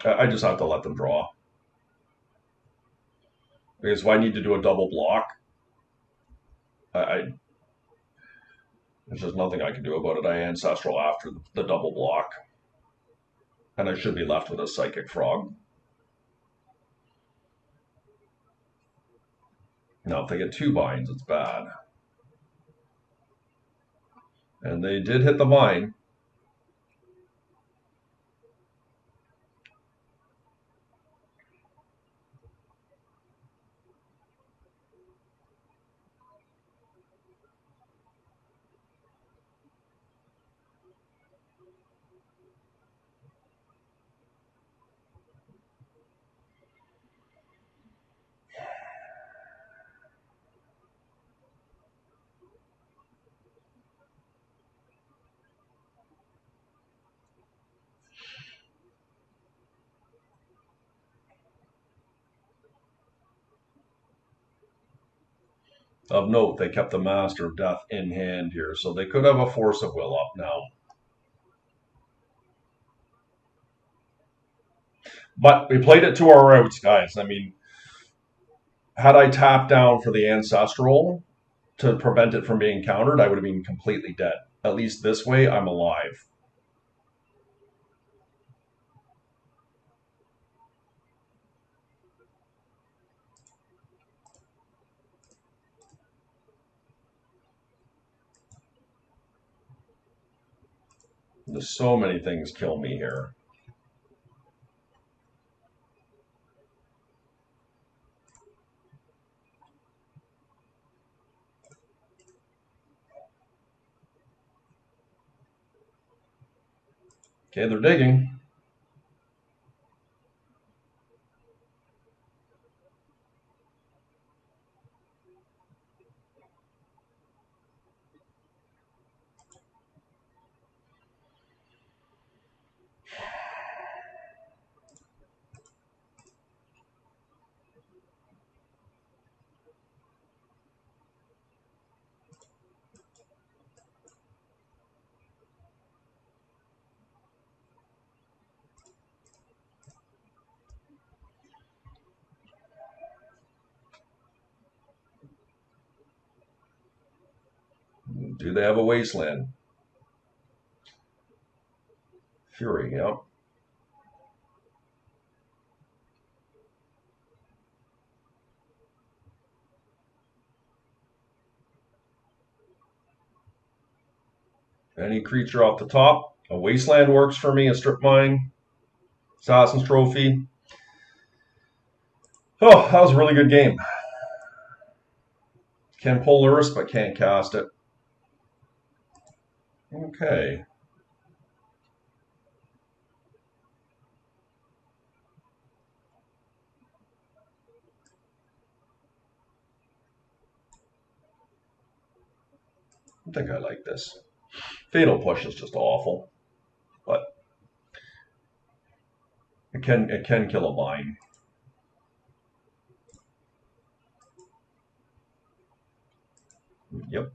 I just have to let them draw. Because if I need to do a double block, there's just nothing I can do about it. I Ancestral after the double block. And I should be left with a Psychic Frog. Now, if they get 2 vines, it's bad. And they did hit the vine. Of note, they kept the Master of Death in hand here, so they could have a Force of Will up now. But we played it to our outs, guys. I mean, had I tapped down for the Ancestral to prevent it from being countered, I would have been completely dead. At least this way, I'm alive. There's so many things kill me here. Okay, they're digging. Do they have a Wasteland? Fury, yeah. Any creature off the top. A Wasteland works for me, a Strip Mine, Assassin's Trophy. Oh, that was a really good game. Can Polaris, but can't cast it. Okay. I think I like this. Fatal Push is just awful, but it can kill a mine. Yep.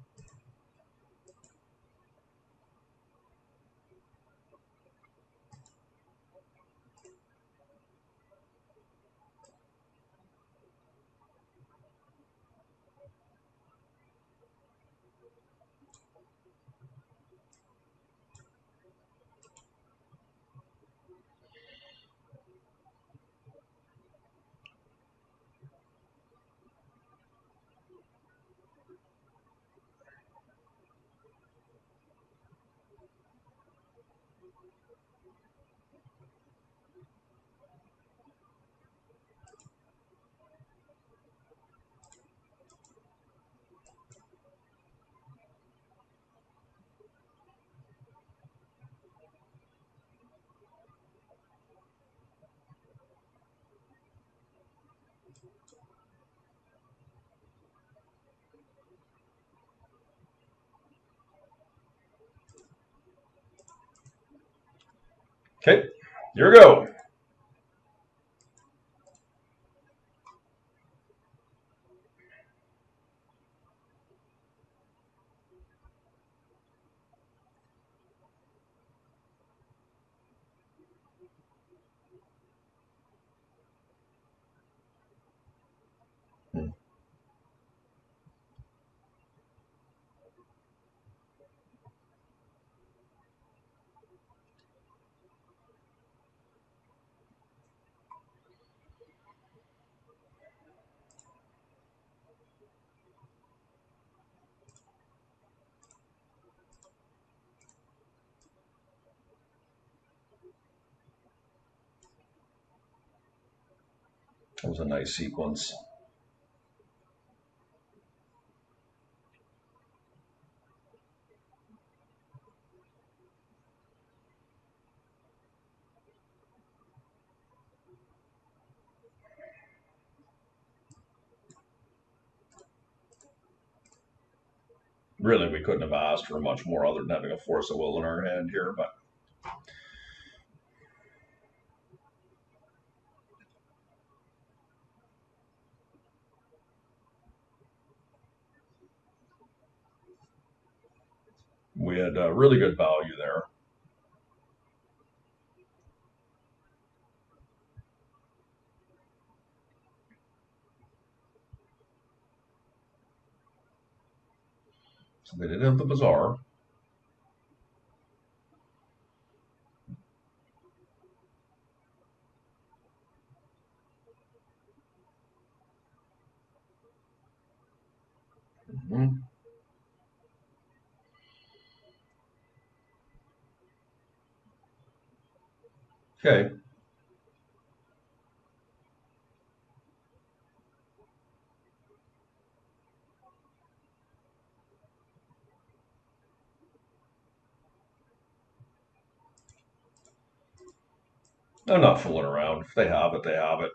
Okay, here we go. That was a nice sequence. Really, we couldn't have asked for much more other than having a Force of Will in our hand here, but we had really good value there. So they did have the Bazaar. Mm-hmm. Okay. I'm not fooling around. If they have it, they have it.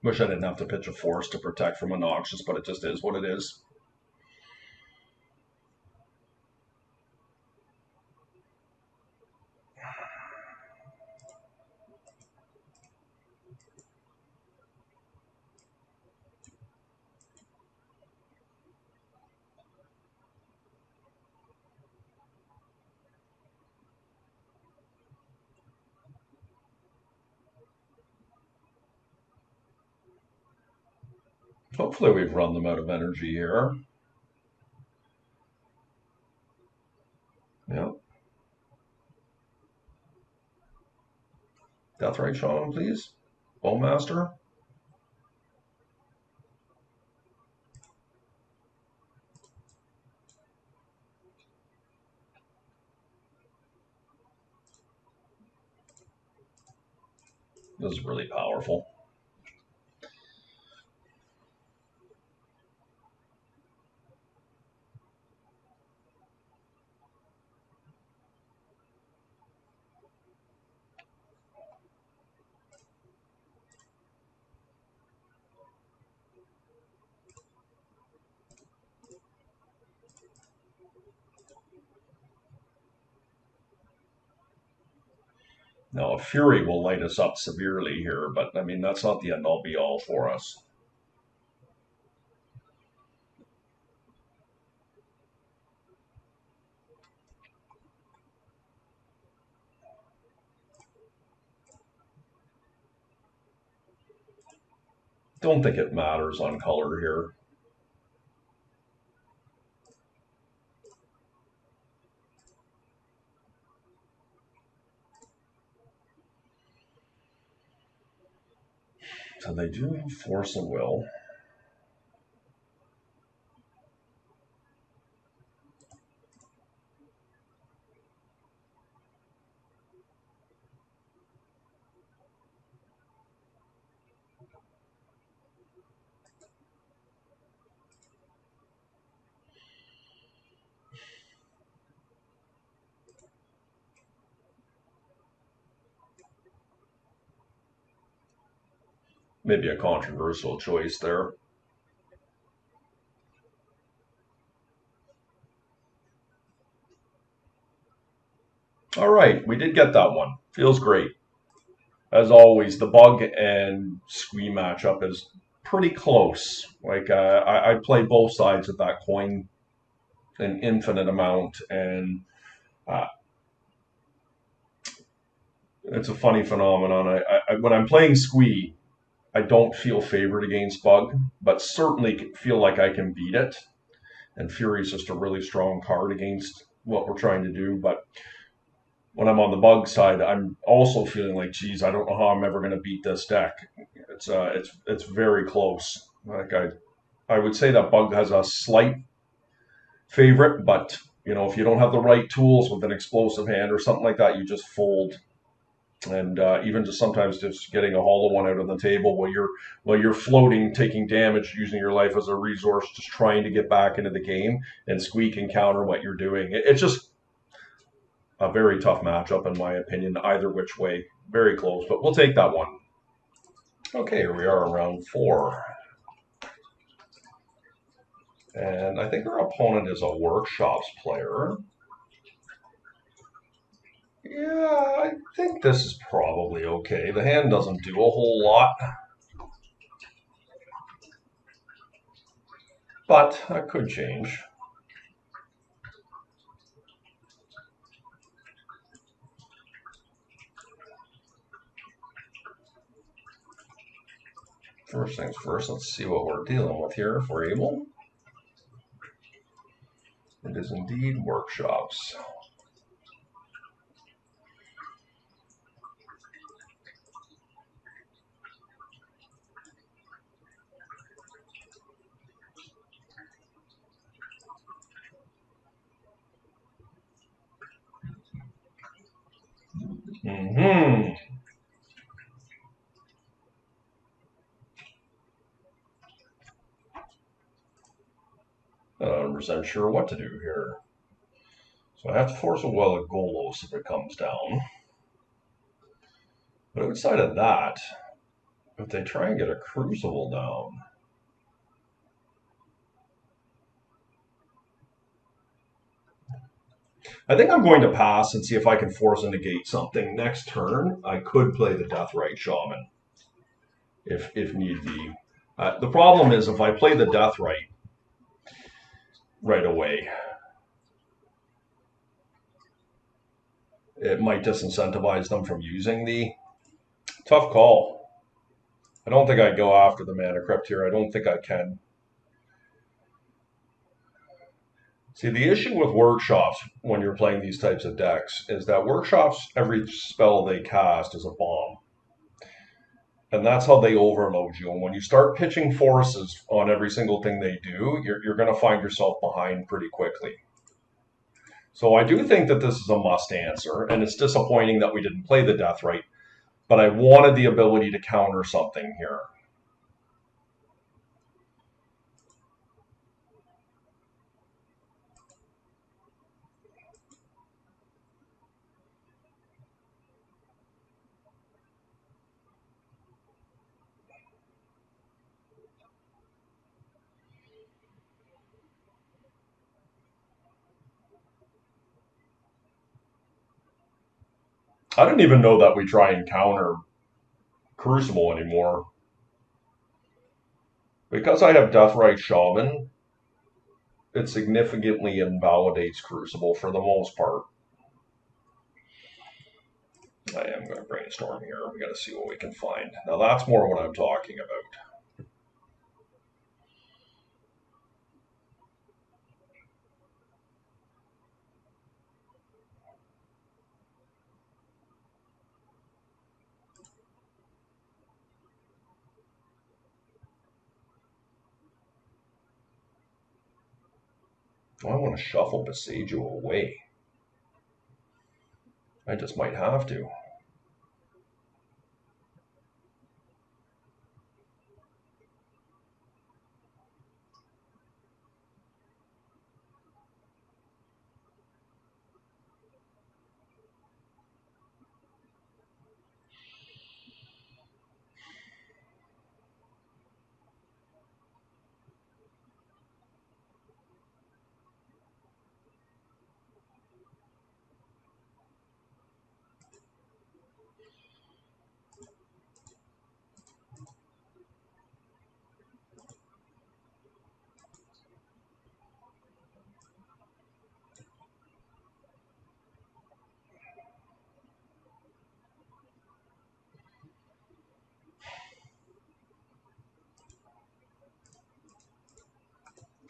Wish I didn't have to pitch a Force to protect from a Noxious, but it just is what it is. Hopefully we've run them out of energy here. Yep. Deathrite Shaman, please. Bowmaster. This is really powerful. Now, a Fury will light us up severely here, but I mean, that's not the end all be all for us. Don't think it matters on color here. So they do have Force of Will. Maybe a controversial choice there. All right, we did get that one. Feels great. As always, the Bug and Squee matchup is pretty close. Like I play both sides of that coin an infinite amount, and uh, it's a funny phenomenon. When I'm playing Squee, I don't feel favored against Bug, but certainly feel like I can beat it. And Fury is just a really strong card against what we're trying to do. But when I'm on the Bug side, I'm also feeling like, geez, I don't know how I'm ever going to beat this deck. It's very close. Like I would say that Bug has a slight favorite, but you know, if you don't have the right tools with an explosive hand or something like that, you just fold. And even just sometimes just getting a hollow one out on the table while you're floating, taking damage, using your life as a resource, just trying to get back into the game, and Squee can counter what you're doing. It's just a very tough matchup, in my opinion, either which way. Very close, but we'll take that one. Okay, here we are, round 4. And I think our opponent is a Workshops player. Yeah, I think this is probably okay. The hand doesn't do a whole lot, but that could change. First things first, let's see what we're dealing with here if we're able. It is indeed Workshops. Mm-hmm. Not 100% sure what to do here. So I have to force a well at Golos if it comes down. But outside of that, if they try and get a Crucible down, I think I'm going to pass and see if I can force and negate something. Next turn, I could play the Deathrite Shaman if need be. The problem is if I play the Deathrite right away, it might disincentivize them from using the tough call. I don't think I'd go after the Mana Crypt here. I don't think I can. See, the issue with workshops when you're playing these types of decks is that workshops, every spell they cast is a bomb. And that's how they overload you. And when you start pitching forces on every single thing they do, you're going to find yourself behind pretty quickly. So I do think that this is a must answer, and it's disappointing that we didn't play the Death Right, but I wanted the ability to counter something here. I didn't even know that we try and counter Crucible anymore. Because I have Deathrite Shaman, it significantly invalidates Crucible for the most part. I am going to brainstorm here. We got to see what we can find. Now that's more what I'm talking about. I want to shuffle Besagio away. I just might have to.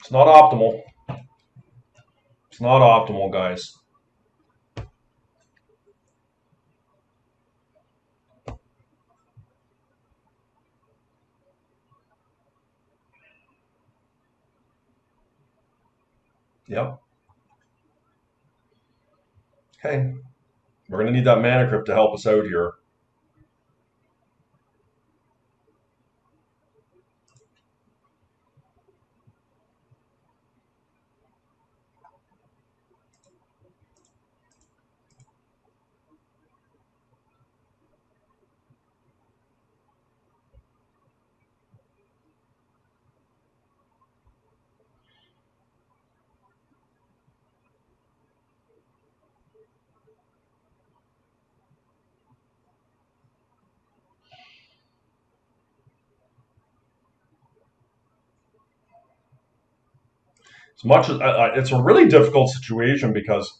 It's not optimal. It's not optimal, guys. Yep. Okay. We're going to need that Mana Crypt to help us out here. As much as it's a really difficult situation because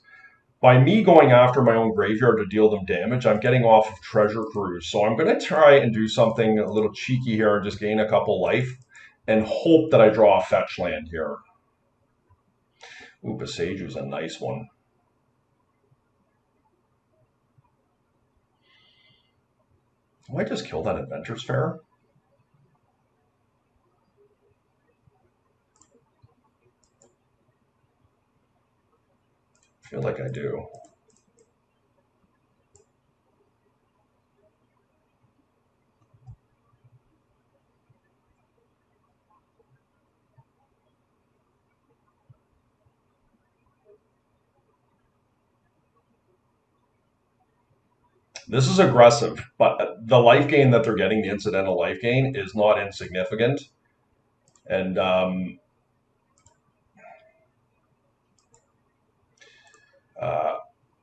by me going after my own graveyard to deal them damage, I'm getting off of Treasure Cruise. So I'm going to try and do something a little cheeky here and just gain a couple life and hope that I draw a fetch land here. Ooh, Besagio's a nice one. Do I just kill that Adventure's Fair? I feel like I do. This is aggressive, but the life gain that they're getting, the incidental life gain, is not insignificant. And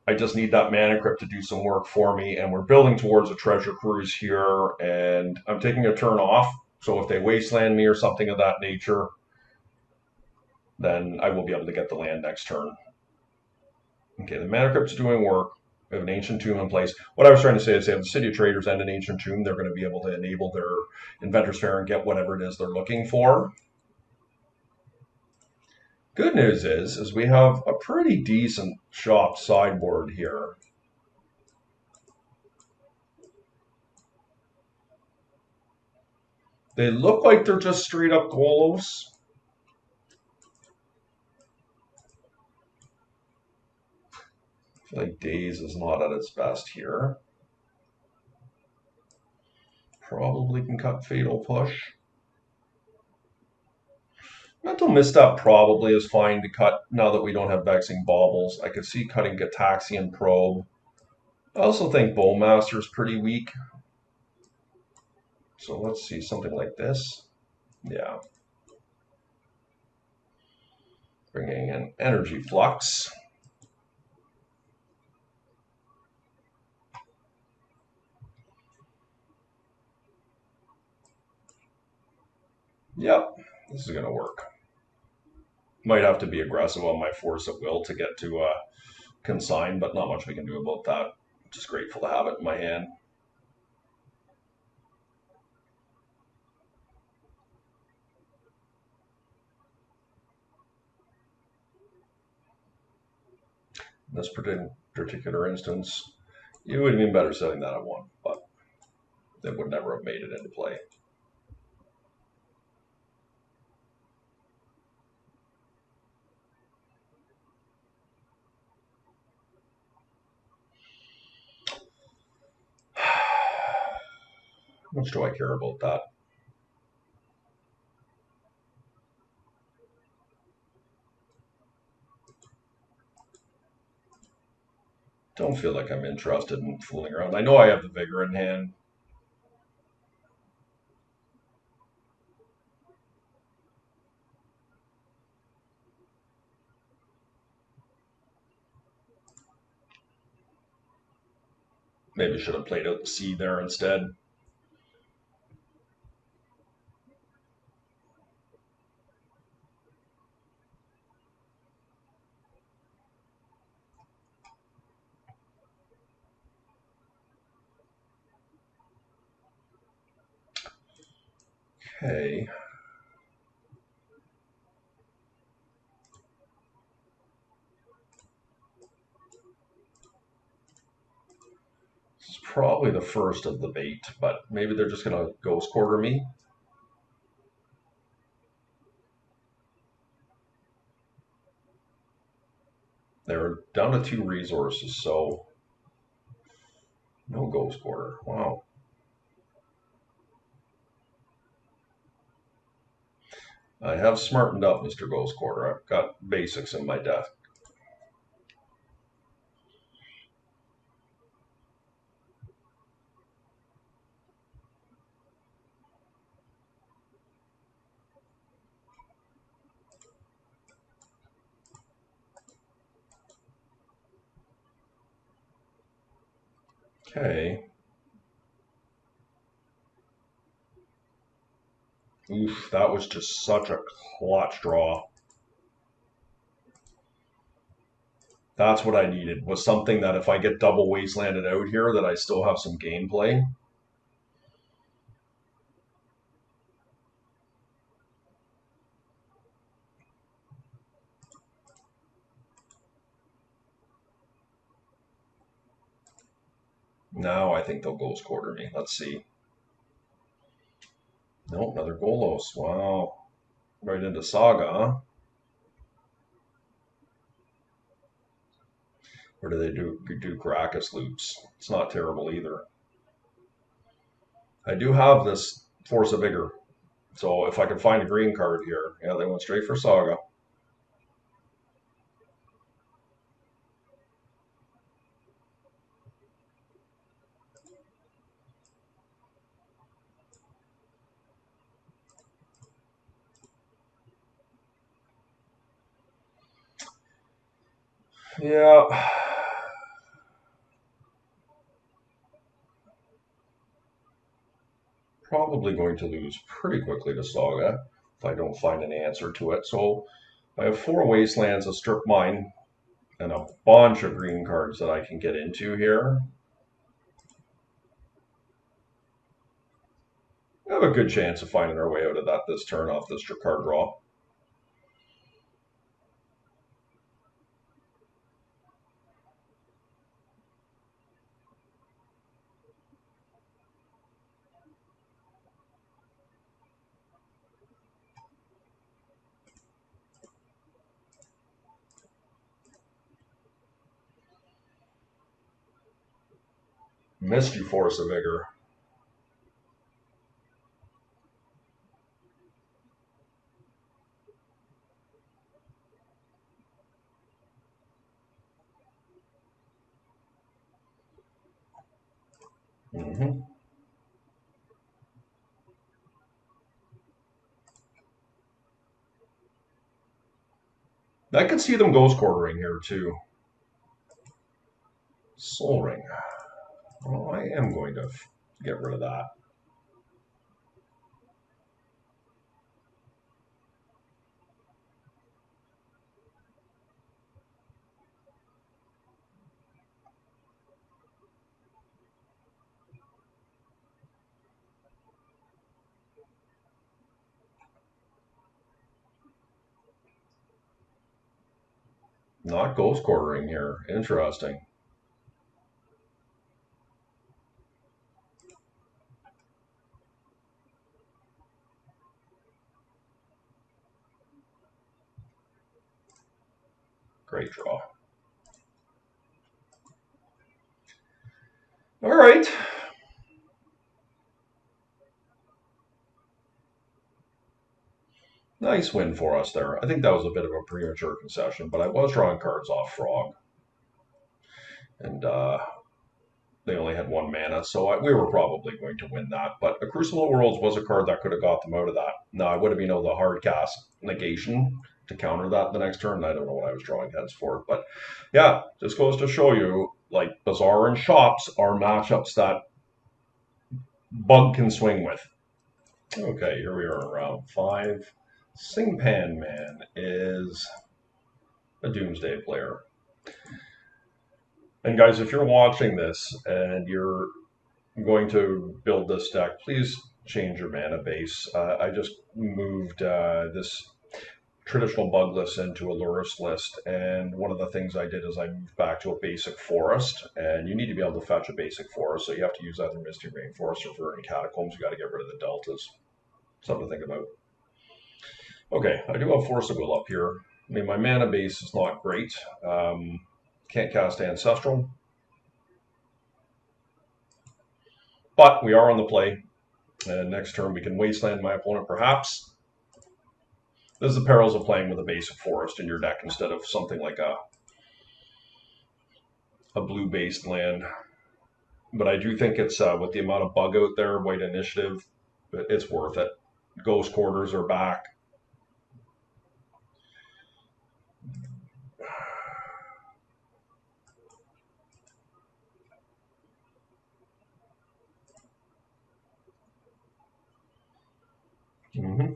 I just need that Mana Crypt to do some work for me. And we're building towards a Treasure Cruise here, and I'm taking a turn off. So if they wasteland me or something of that nature, then I will be able to get the land next turn. Okay, the Mana Crypt's doing work. We have an ancient tomb in place. What I was trying to say is they have the City of Traders and an ancient tomb. They're going to be able to enable their Inventor's Fair and get whatever it is they're looking for. Good news is we have a pretty decent shop sideboard here. They look like they're just straight up Golos. I feel like Daze is not at its best here. Probably can cut Fatal Push. Mental Misstep probably is fine to cut now that we don't have Vexing Baubles. I could see cutting Gataxian Probe. I also think Bowmaster is pretty weak. So let's see something like this. Yeah. Bringing in Energy Flux. Yep, this is going to work. Might have to be aggressive on my Force at Will to get to Consign, but not much we can do about that. Just grateful to have it in my hand. In this particular instance, you would have been better setting that at 1, but that would never have made it into play. How much do I care about that? Don't feel like I'm interested in fooling around. I know I have the Vigor in hand. Maybe should have played out the C there instead. Okay. This is probably the first of the bait, but maybe they're just going to Ghost Quarter me. They're down to 2 resources, so no Ghost Quarter. Wow. I have smartened up, Mr. Ghost Quarter. I've got basics in my desk. Okay. Oof, that was just such a clutch draw. That's what I needed, was something that if I get double wastelanded out here, that I still have some gameplay. Now I think they'll Ghost Quarter me. Let's see. Nope, another Golos. Wow. Right into Saga, huh? Or do they do Caracas loops? It's not terrible either. I do have this Force of Vigor. So if I can find a green card here, yeah, they went straight for Saga. Yeah. Probably going to lose pretty quickly to Saga if I don't find an answer to it. So I have 4 wastelands, a strip mine, and a bunch of green cards that I can get into here. We have a good chance of finding our way out of that this turn off this card draw. Misty Force of Vigor. Mm-hmm. I could see them ghost quartering here too. Soul Ring. Well, I am going to get rid of that. Not ghost quartering here. Interesting. Great draw. All right. Nice win for us there. I think that was a bit of a premature concession, but I was drawing cards off Frog. And they only had 1 mana, so we were probably going to win that. But a Crucible Worlds was a card that could have got them out of that. Now, I would have been able to hard cast Negation to counter that the next turn. I don't know what I was drawing heads for. But yeah, just goes to show you, like, Bazaar and Shops are matchups that Bug can swing with. Okay, here we are in round 5. Singpan Man is a Doomsday player. And guys, if you're watching this and you're going to build this deck, please change your mana base. I just moved this traditional bug list into a Lurrus list, and one of the things I did is I moved back to a basic forest, and you need to be able to fetch a basic forest, so you have to use either Misty Rainforest or Verdant Catacombs. You got to get rid of the deltas. Something to think about. Okay, I do have Force of Will up here. I mean, my mana base is not great. Can't cast Ancestral. But we are on the play. And next turn we can Wasteland my opponent, perhaps. This is the perils of playing with a basic forest in your deck instead of something like a blue-based land. But I do think it's, with the amount of bug out there, white initiative, it's worth it. Ghost Quarters are back. Mm-hmm.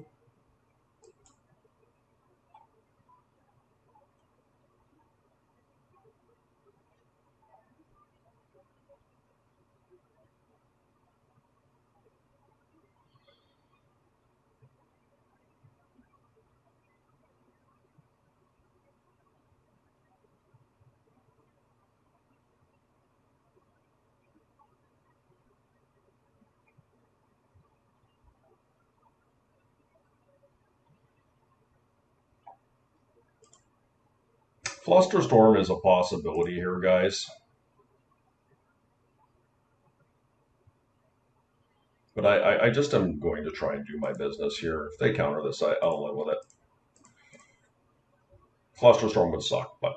Flusterstorm is a possibility here, guys. But I just am going to try and do my business here. If they counter this, I'll live with it. Flusterstorm would suck, but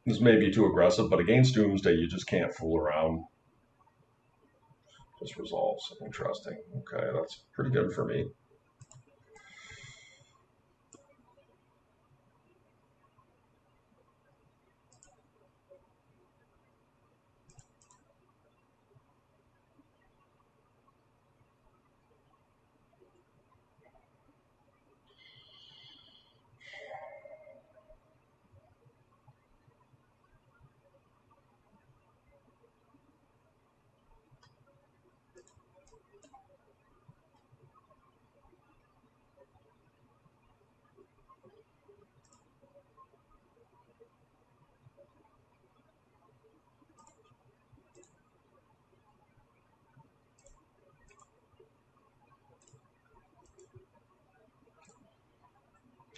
this may be too aggressive. But against Doomsday, you just can't fool around. Just resolves. Interesting. Okay, that's pretty good for me.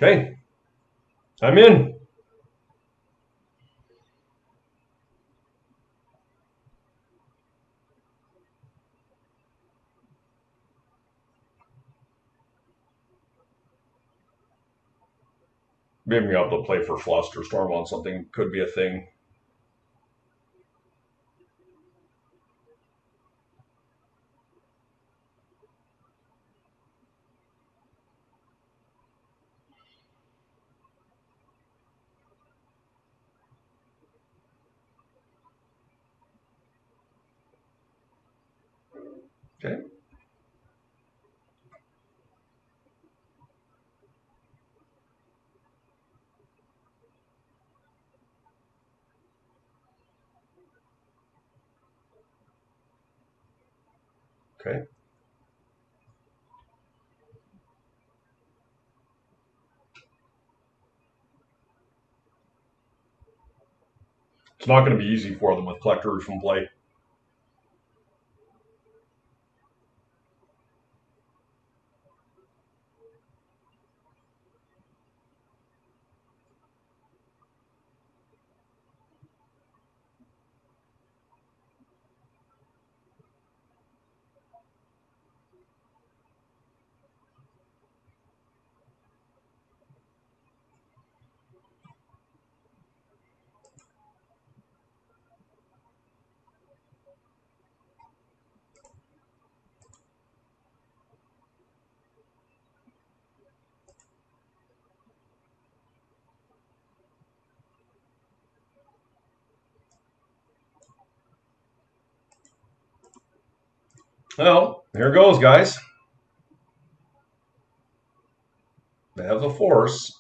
Okay, I'm in. Maybe I'll be able to play for Flusterstorm on something. Could be a thing. Okay. Okay. It's not going to be easy for them with collectors from play. Well, here goes, guys. They have the force.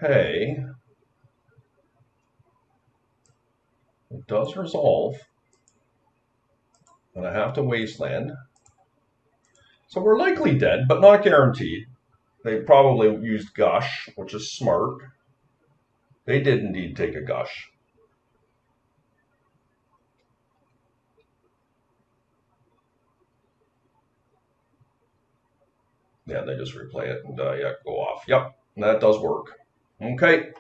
Okay. It does resolve. And I have to wasteland. So we're likely dead, but not guaranteed. They probably used Gush, which is smart. They did indeed take a Gush. Yeah, they just replay it and yeah, go off. Yep, that does work. Okay.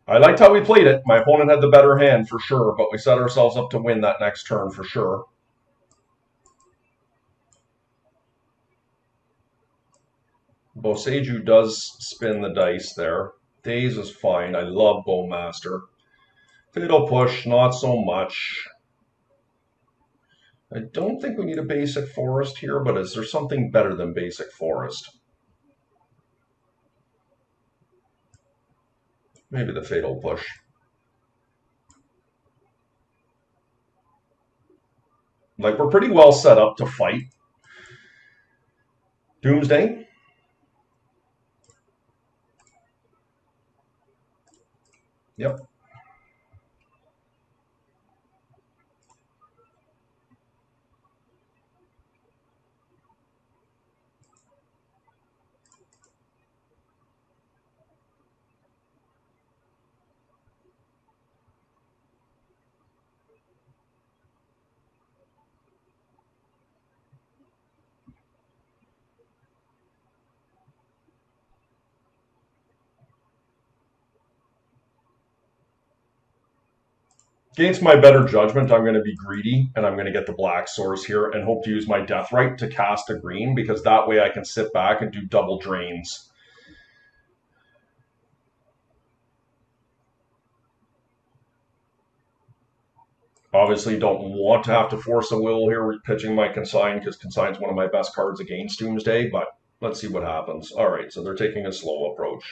I liked how we played it. My opponent had the better hand for sure, but we set ourselves up to win that next turn for sure. Boseiju does spin the dice there. Daze is fine. I love Bowmaster. Fatal Push, not so much. I don't think we need a basic forest here, but is there something better than basic forest? Maybe the Fatal Push. Like, we're pretty well set up to fight. Doomsday. Yep. Against my better judgment, I'm going to be greedy, and I'm going to get the black source here and hope to use my Death Right to cast a green, because that way I can sit back and do double drains. Obviously, don't want to have to force a will here pitching my Consign, because Consign's one of my best cards against Doomsday, but let's see what happens. All right, so they're taking a slow approach.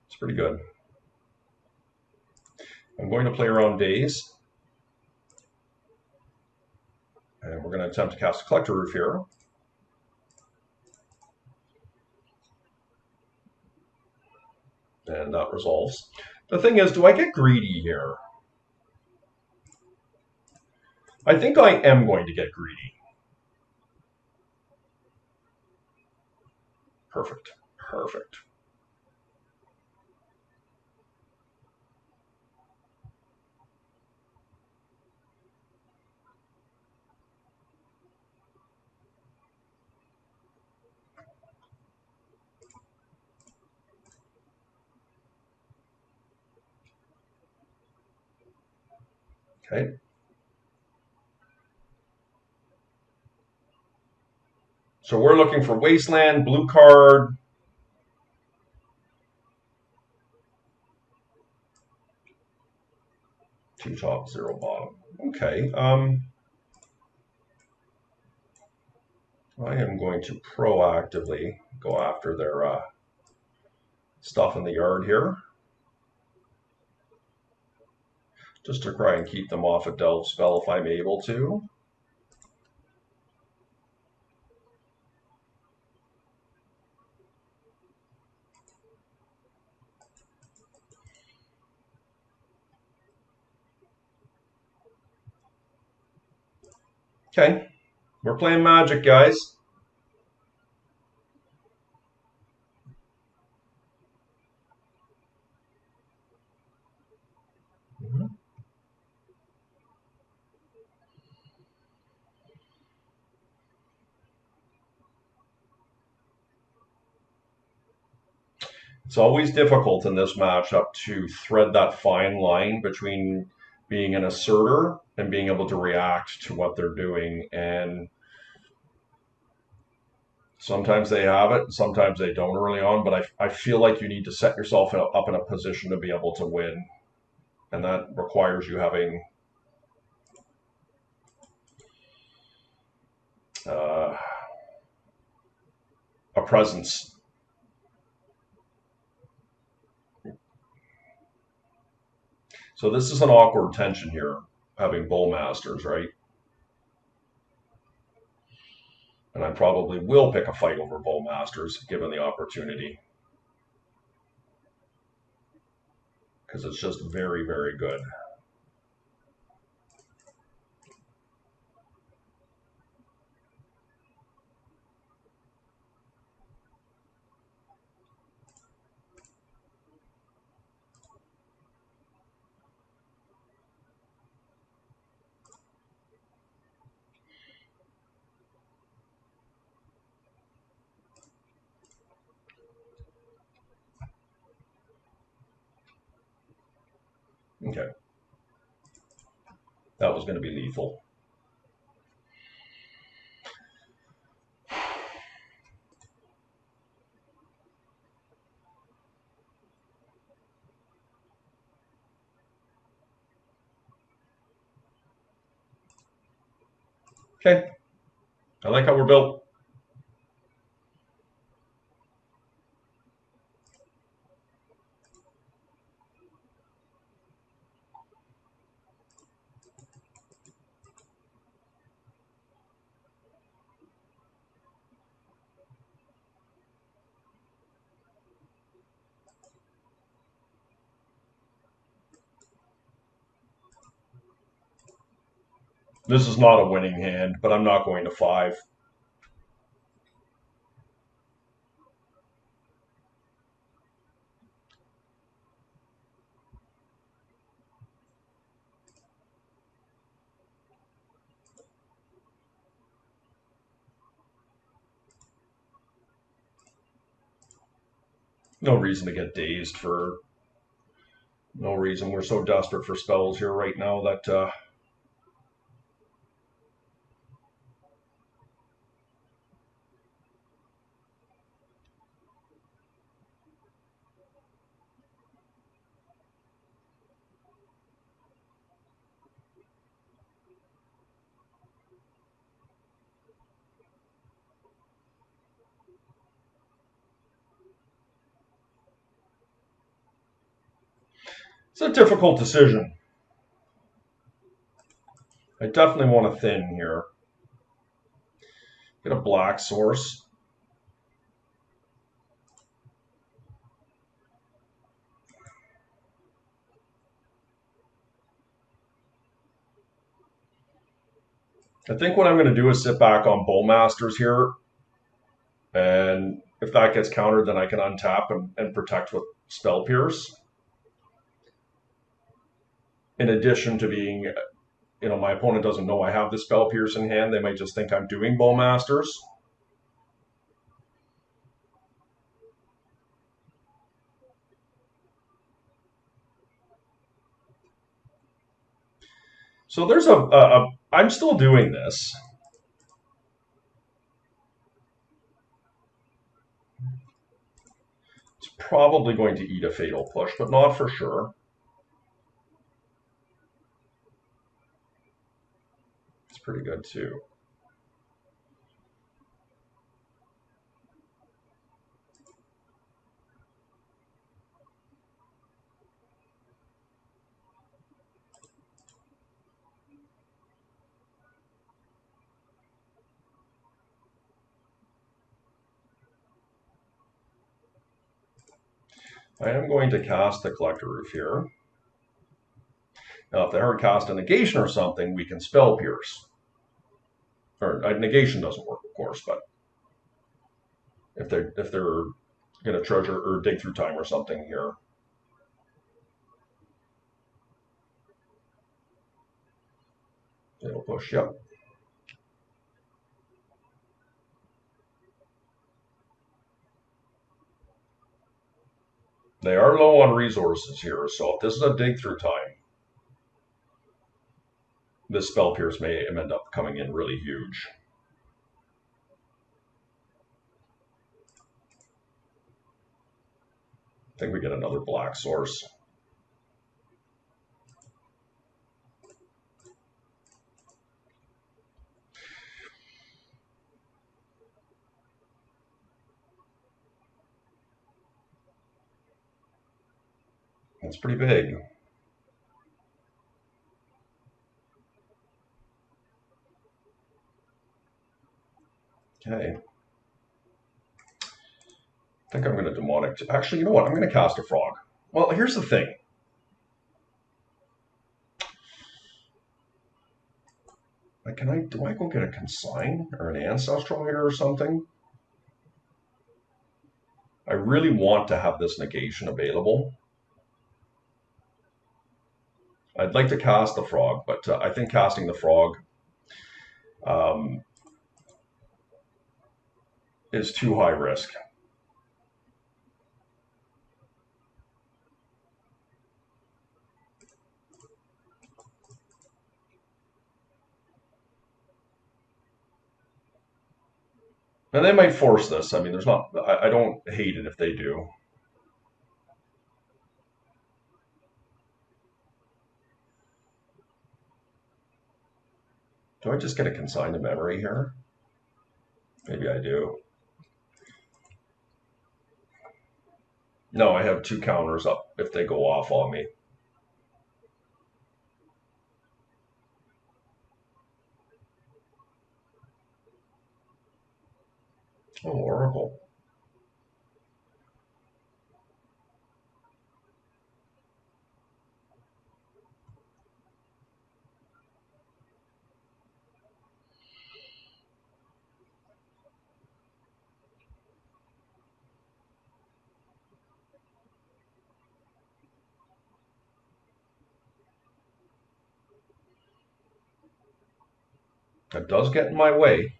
It's pretty good. I'm going to play around Daze. And we're going to attempt to cast a Collector Roof here. And that resolves. The thing is, do I get greedy here? I think I am going to get greedy. Perfect. Perfect. Okay. So we're looking for Wasteland, blue card. Two top, zero bottom. Okay. I am going to proactively go after their stuff in the yard here, just to try and keep them off a delve spell if I'm able to. Okay, we're playing Magic, guys. It's always difficult in this matchup to thread that fine line between being an asserter and being able to react to what they're doing. And sometimes they have it, sometimes they don't early on, but I feel like you need to set yourself up in a position to be able to win. And that requires you having uh, a presence. So this is an awkward tension here, having Bowmasters, right? And I probably will pick a fight over Bowmasters given the opportunity, because it's just very, very good. Okay. That was going to be lethal. Okay. I like how we're built. This is not a winning hand, but I'm not going to 5. No reason to get dazed for no reason. We're so desperate for spells here right now that it's a difficult decision. I definitely want to thin here. Get a black source. I think what I'm going to do is sit back on Bowmasters here, and if that gets countered, then I can untap and protect with Spell Pierce. In addition to being, my opponent doesn't know I have the Spell Pierce in hand. They might just think I'm doing Bowmasters. So there's I'm still doing this. It's probably going to eat a fatal push, but not for sure. It's pretty good too. I am going to cast the Collector Roof here. Now, if they ever cast a negation or something, we can spell pierce. Or negation doesn't work, of course, but if they're going to treasure or dig through time or something here. It'll push, yep. They are low on resources here, so if this is a dig through time, this spell pierce may end up coming in really huge. I think we get another black source. That's pretty big. Okay. I think I'm going to demonic. Actually, you know what? I'm going to cast a frog. Well, here's the thing. Like, do I go get a consign or an ancestral here or something? I really want to have this negation available. I'd like to cast the frog, but I think casting the frog is too high risk. And they might force this. I mean, there's not. I don't hate it if they do. Do I just get a consign to memory here? Maybe I do. No, I have 2 counters up if they go off on me. Oh, Oracle. That does get in my way.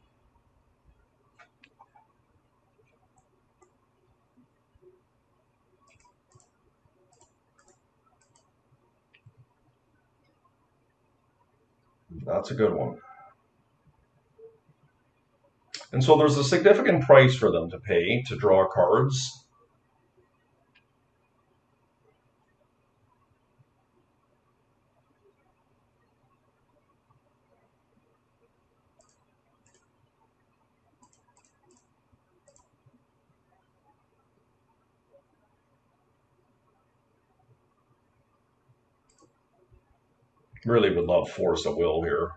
That's a good one. And so there's a significant price for them to pay to draw cards. Really would love Force of Will here.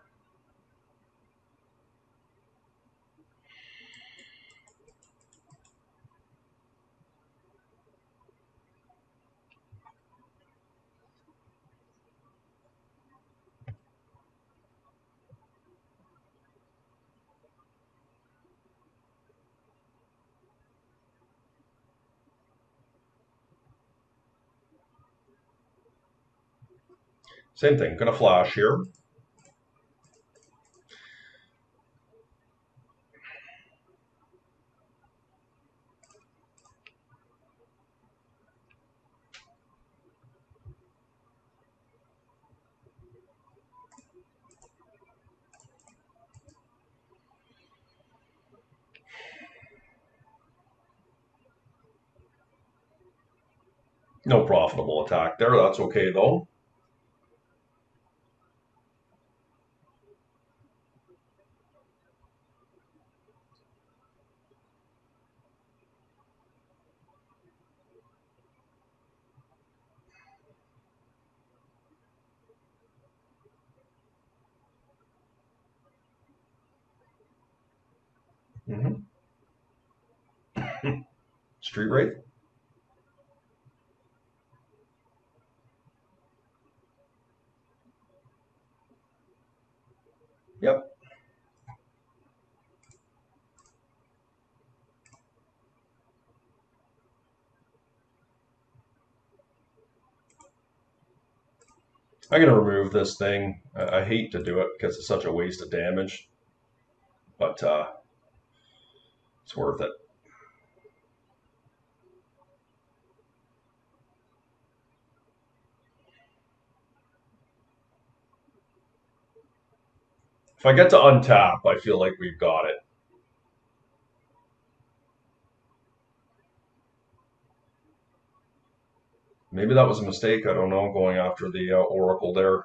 Same thing, gonna flash here. No profitable attack there. That's okay though. Mm-hmm. Street Wraith. Yep. I'm gonna remove this thing. I hate to do it because it's such a waste of damage, but it's worth it. If I get to untap, I feel like we've got it. Maybe that was a mistake. I don't know, going after the Oracle there.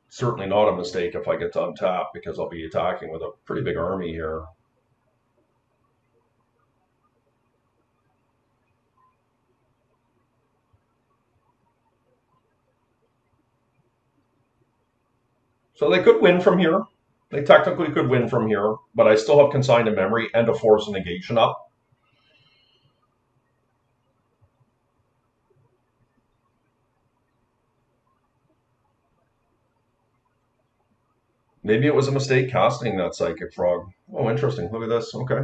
Certainly not a mistake if I get to untap because I'll be attacking with a pretty big army here. So they could win from here. They technically could win from here, but I still have Consigned to Memory and a Force Negation up. Maybe it was a mistake casting that Psychic Frog. Oh, interesting. Look at this. Okay.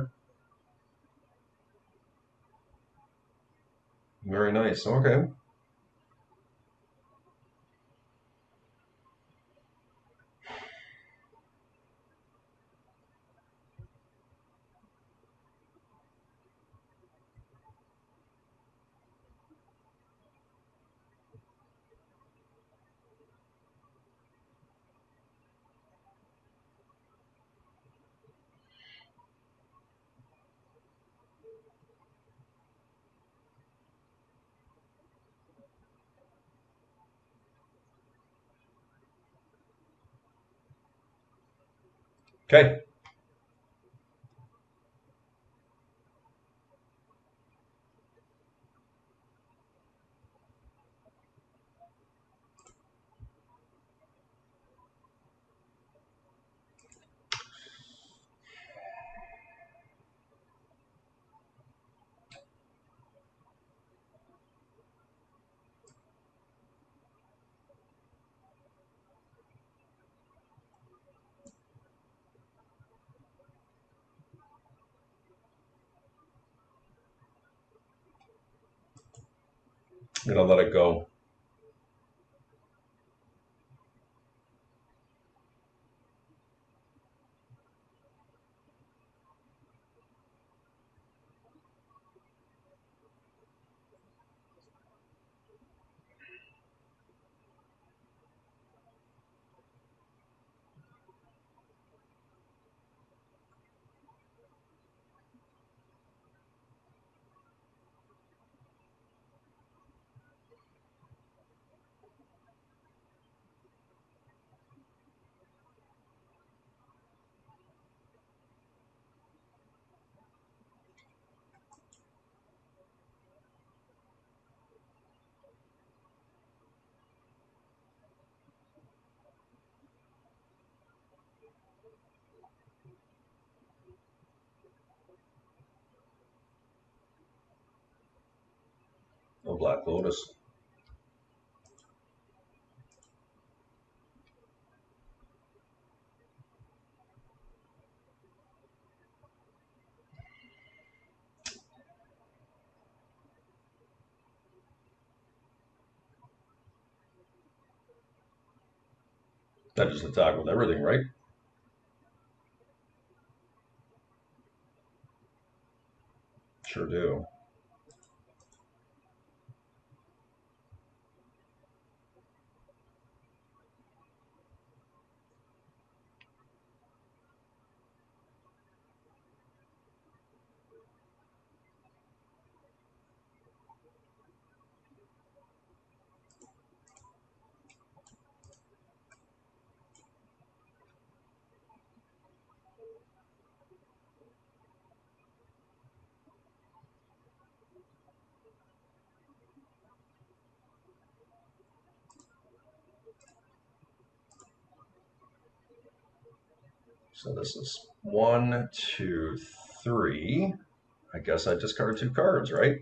Very nice. Okay. Okay. I'm gonna let it go. No Black Lotus. That just attack with everything, right? Sure do. So this is 1, 2, 3. I guess I discard 2 cards, right?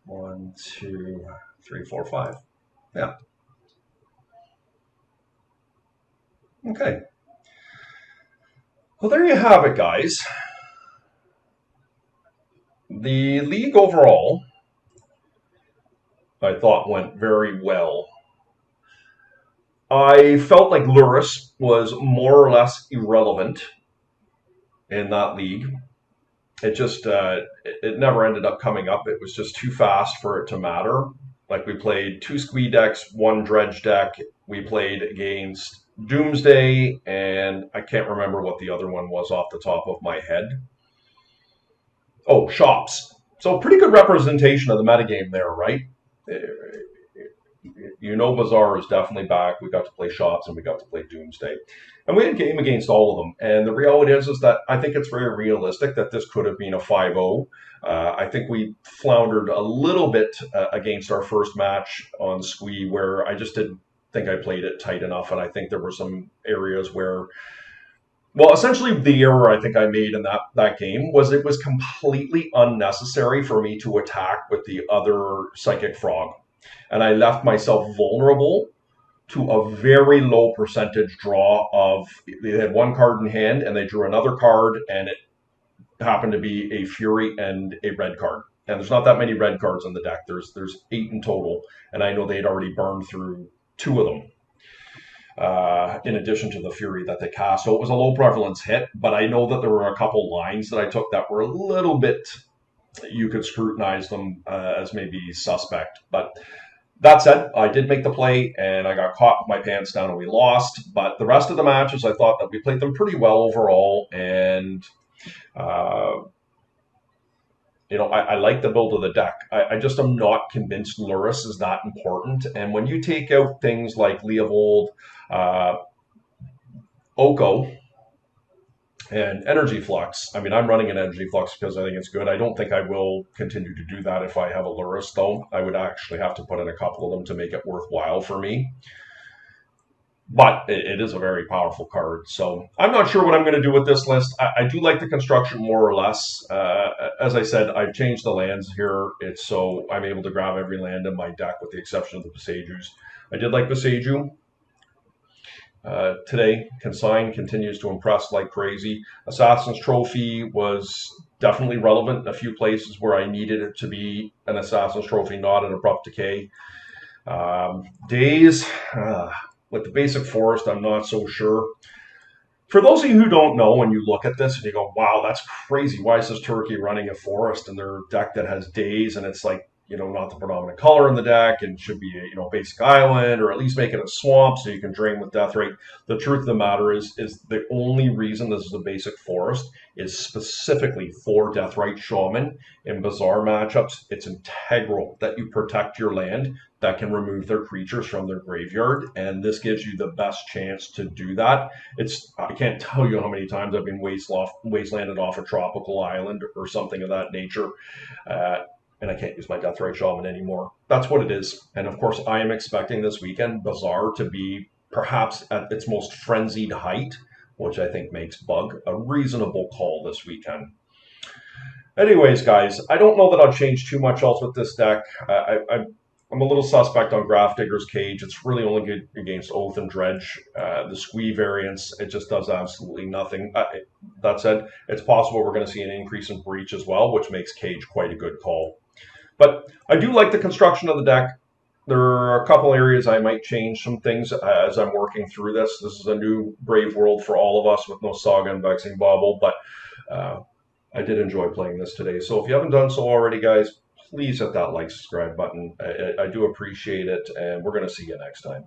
One, two, three, four, five. Yeah. Okay. Well, there you have it, guys. The league overall, I thought, went very well. I felt like Luris was more or less irrelevant in that league. It just it never ended up coming up. It was just too fast for it to matter. Like we played 2 Squee decks, 1 Dredge deck. We played against Doomsday, and I can't remember what the other one was off the top of my head. Oh, Shops. So pretty good representation of the metagame there, right? You know, Bazaar is definitely back. We got to play Shops and we got to play Doomsday. And we had a game against all of them. And the reality is that I think it's very realistic that this could have been a 5-0. I think we floundered a little bit against our first match on Squee, where I just didn't think I played it tight enough. And I think there were some areas where, well, essentially the error I think I made in that game was it was completely unnecessary for me to attack with the other Psychic Frog. And I left myself vulnerable to a very low percentage draw of, they had 1 card in hand and they drew another card, and it happened to be a Fury and a red card. And there's not that many red cards in the deck. There's 8 in total, and I know they'd already burned through 2 of them. In addition to the Fury that they cast. So it was a low prevalence hit, but I know that there were a couple lines that I took that were a little bit, you could scrutinize them as maybe suspect. But that said, I did make the play, and I got caught with my pants down and we lost. But the rest of the matches, I thought that we played them pretty well overall. And, I like the build of the deck. I just am not convinced Luris is that important. And when you take out things like Leovold, Oko, and Energy Flux. I mean, I'm running an Energy Flux because I think it's good. I don't think I will continue to do that if I have a Luris, though. I would actually have to put in a couple of them to make it worthwhile for me. But it is a very powerful card. So I'm not sure what I'm going to do with this list. I do like the construction more or less. As I said, I've changed the lands here. It's so I'm able to grab every land in my deck with the exception of the Beseijus. I did like Beseiju. Today, Consign continues to impress like crazy. Assassin's Trophy was definitely relevant in a few places where I needed it to be an Assassin's Trophy, not an Abrupt Decay. Days, with the basic forest, I'm not so sure. For those of you who don't know, when you look at this and you go, wow, that's crazy. Why is this turkey running a forest in their deck that has days? And it's like, not the predominant color in the deck and should be a, basic island, or at least make it a swamp so you can drain with death rate. The truth of the matter is the only reason this is a basic forest is specifically for Deathrite Shaman. In Bazaar matchups, it's integral that you protect your land that can remove their creatures from their graveyard, and this gives you the best chance to do that. I can't tell you how many times I've been wastelanded off a tropical island or something of that nature. And I can't use my Deathrite Shaman anymore. That's what it is. And of course, I am expecting this weekend Bazaar to be perhaps at its most frenzied height, which I think makes Bug a reasonable call this weekend. Anyways, guys, I don't know that I'll change too much else with this deck. I'm a little suspect on Grafdigger's Cage. It's really only good against Oath and Dredge. The Squee variants, it just does absolutely nothing. That said, it's possible we're going to see an increase in Breach as well, which makes Cage quite a good call. But I do like the construction of the deck. There are a couple areas I might change some things as I'm working through this. This is a new brave world for all of us with no Saga and Vexing Bauble, but I did enjoy playing this today. So if you haven't done so already, guys, please hit that like, subscribe button. I do appreciate it, and we're going to see you next time.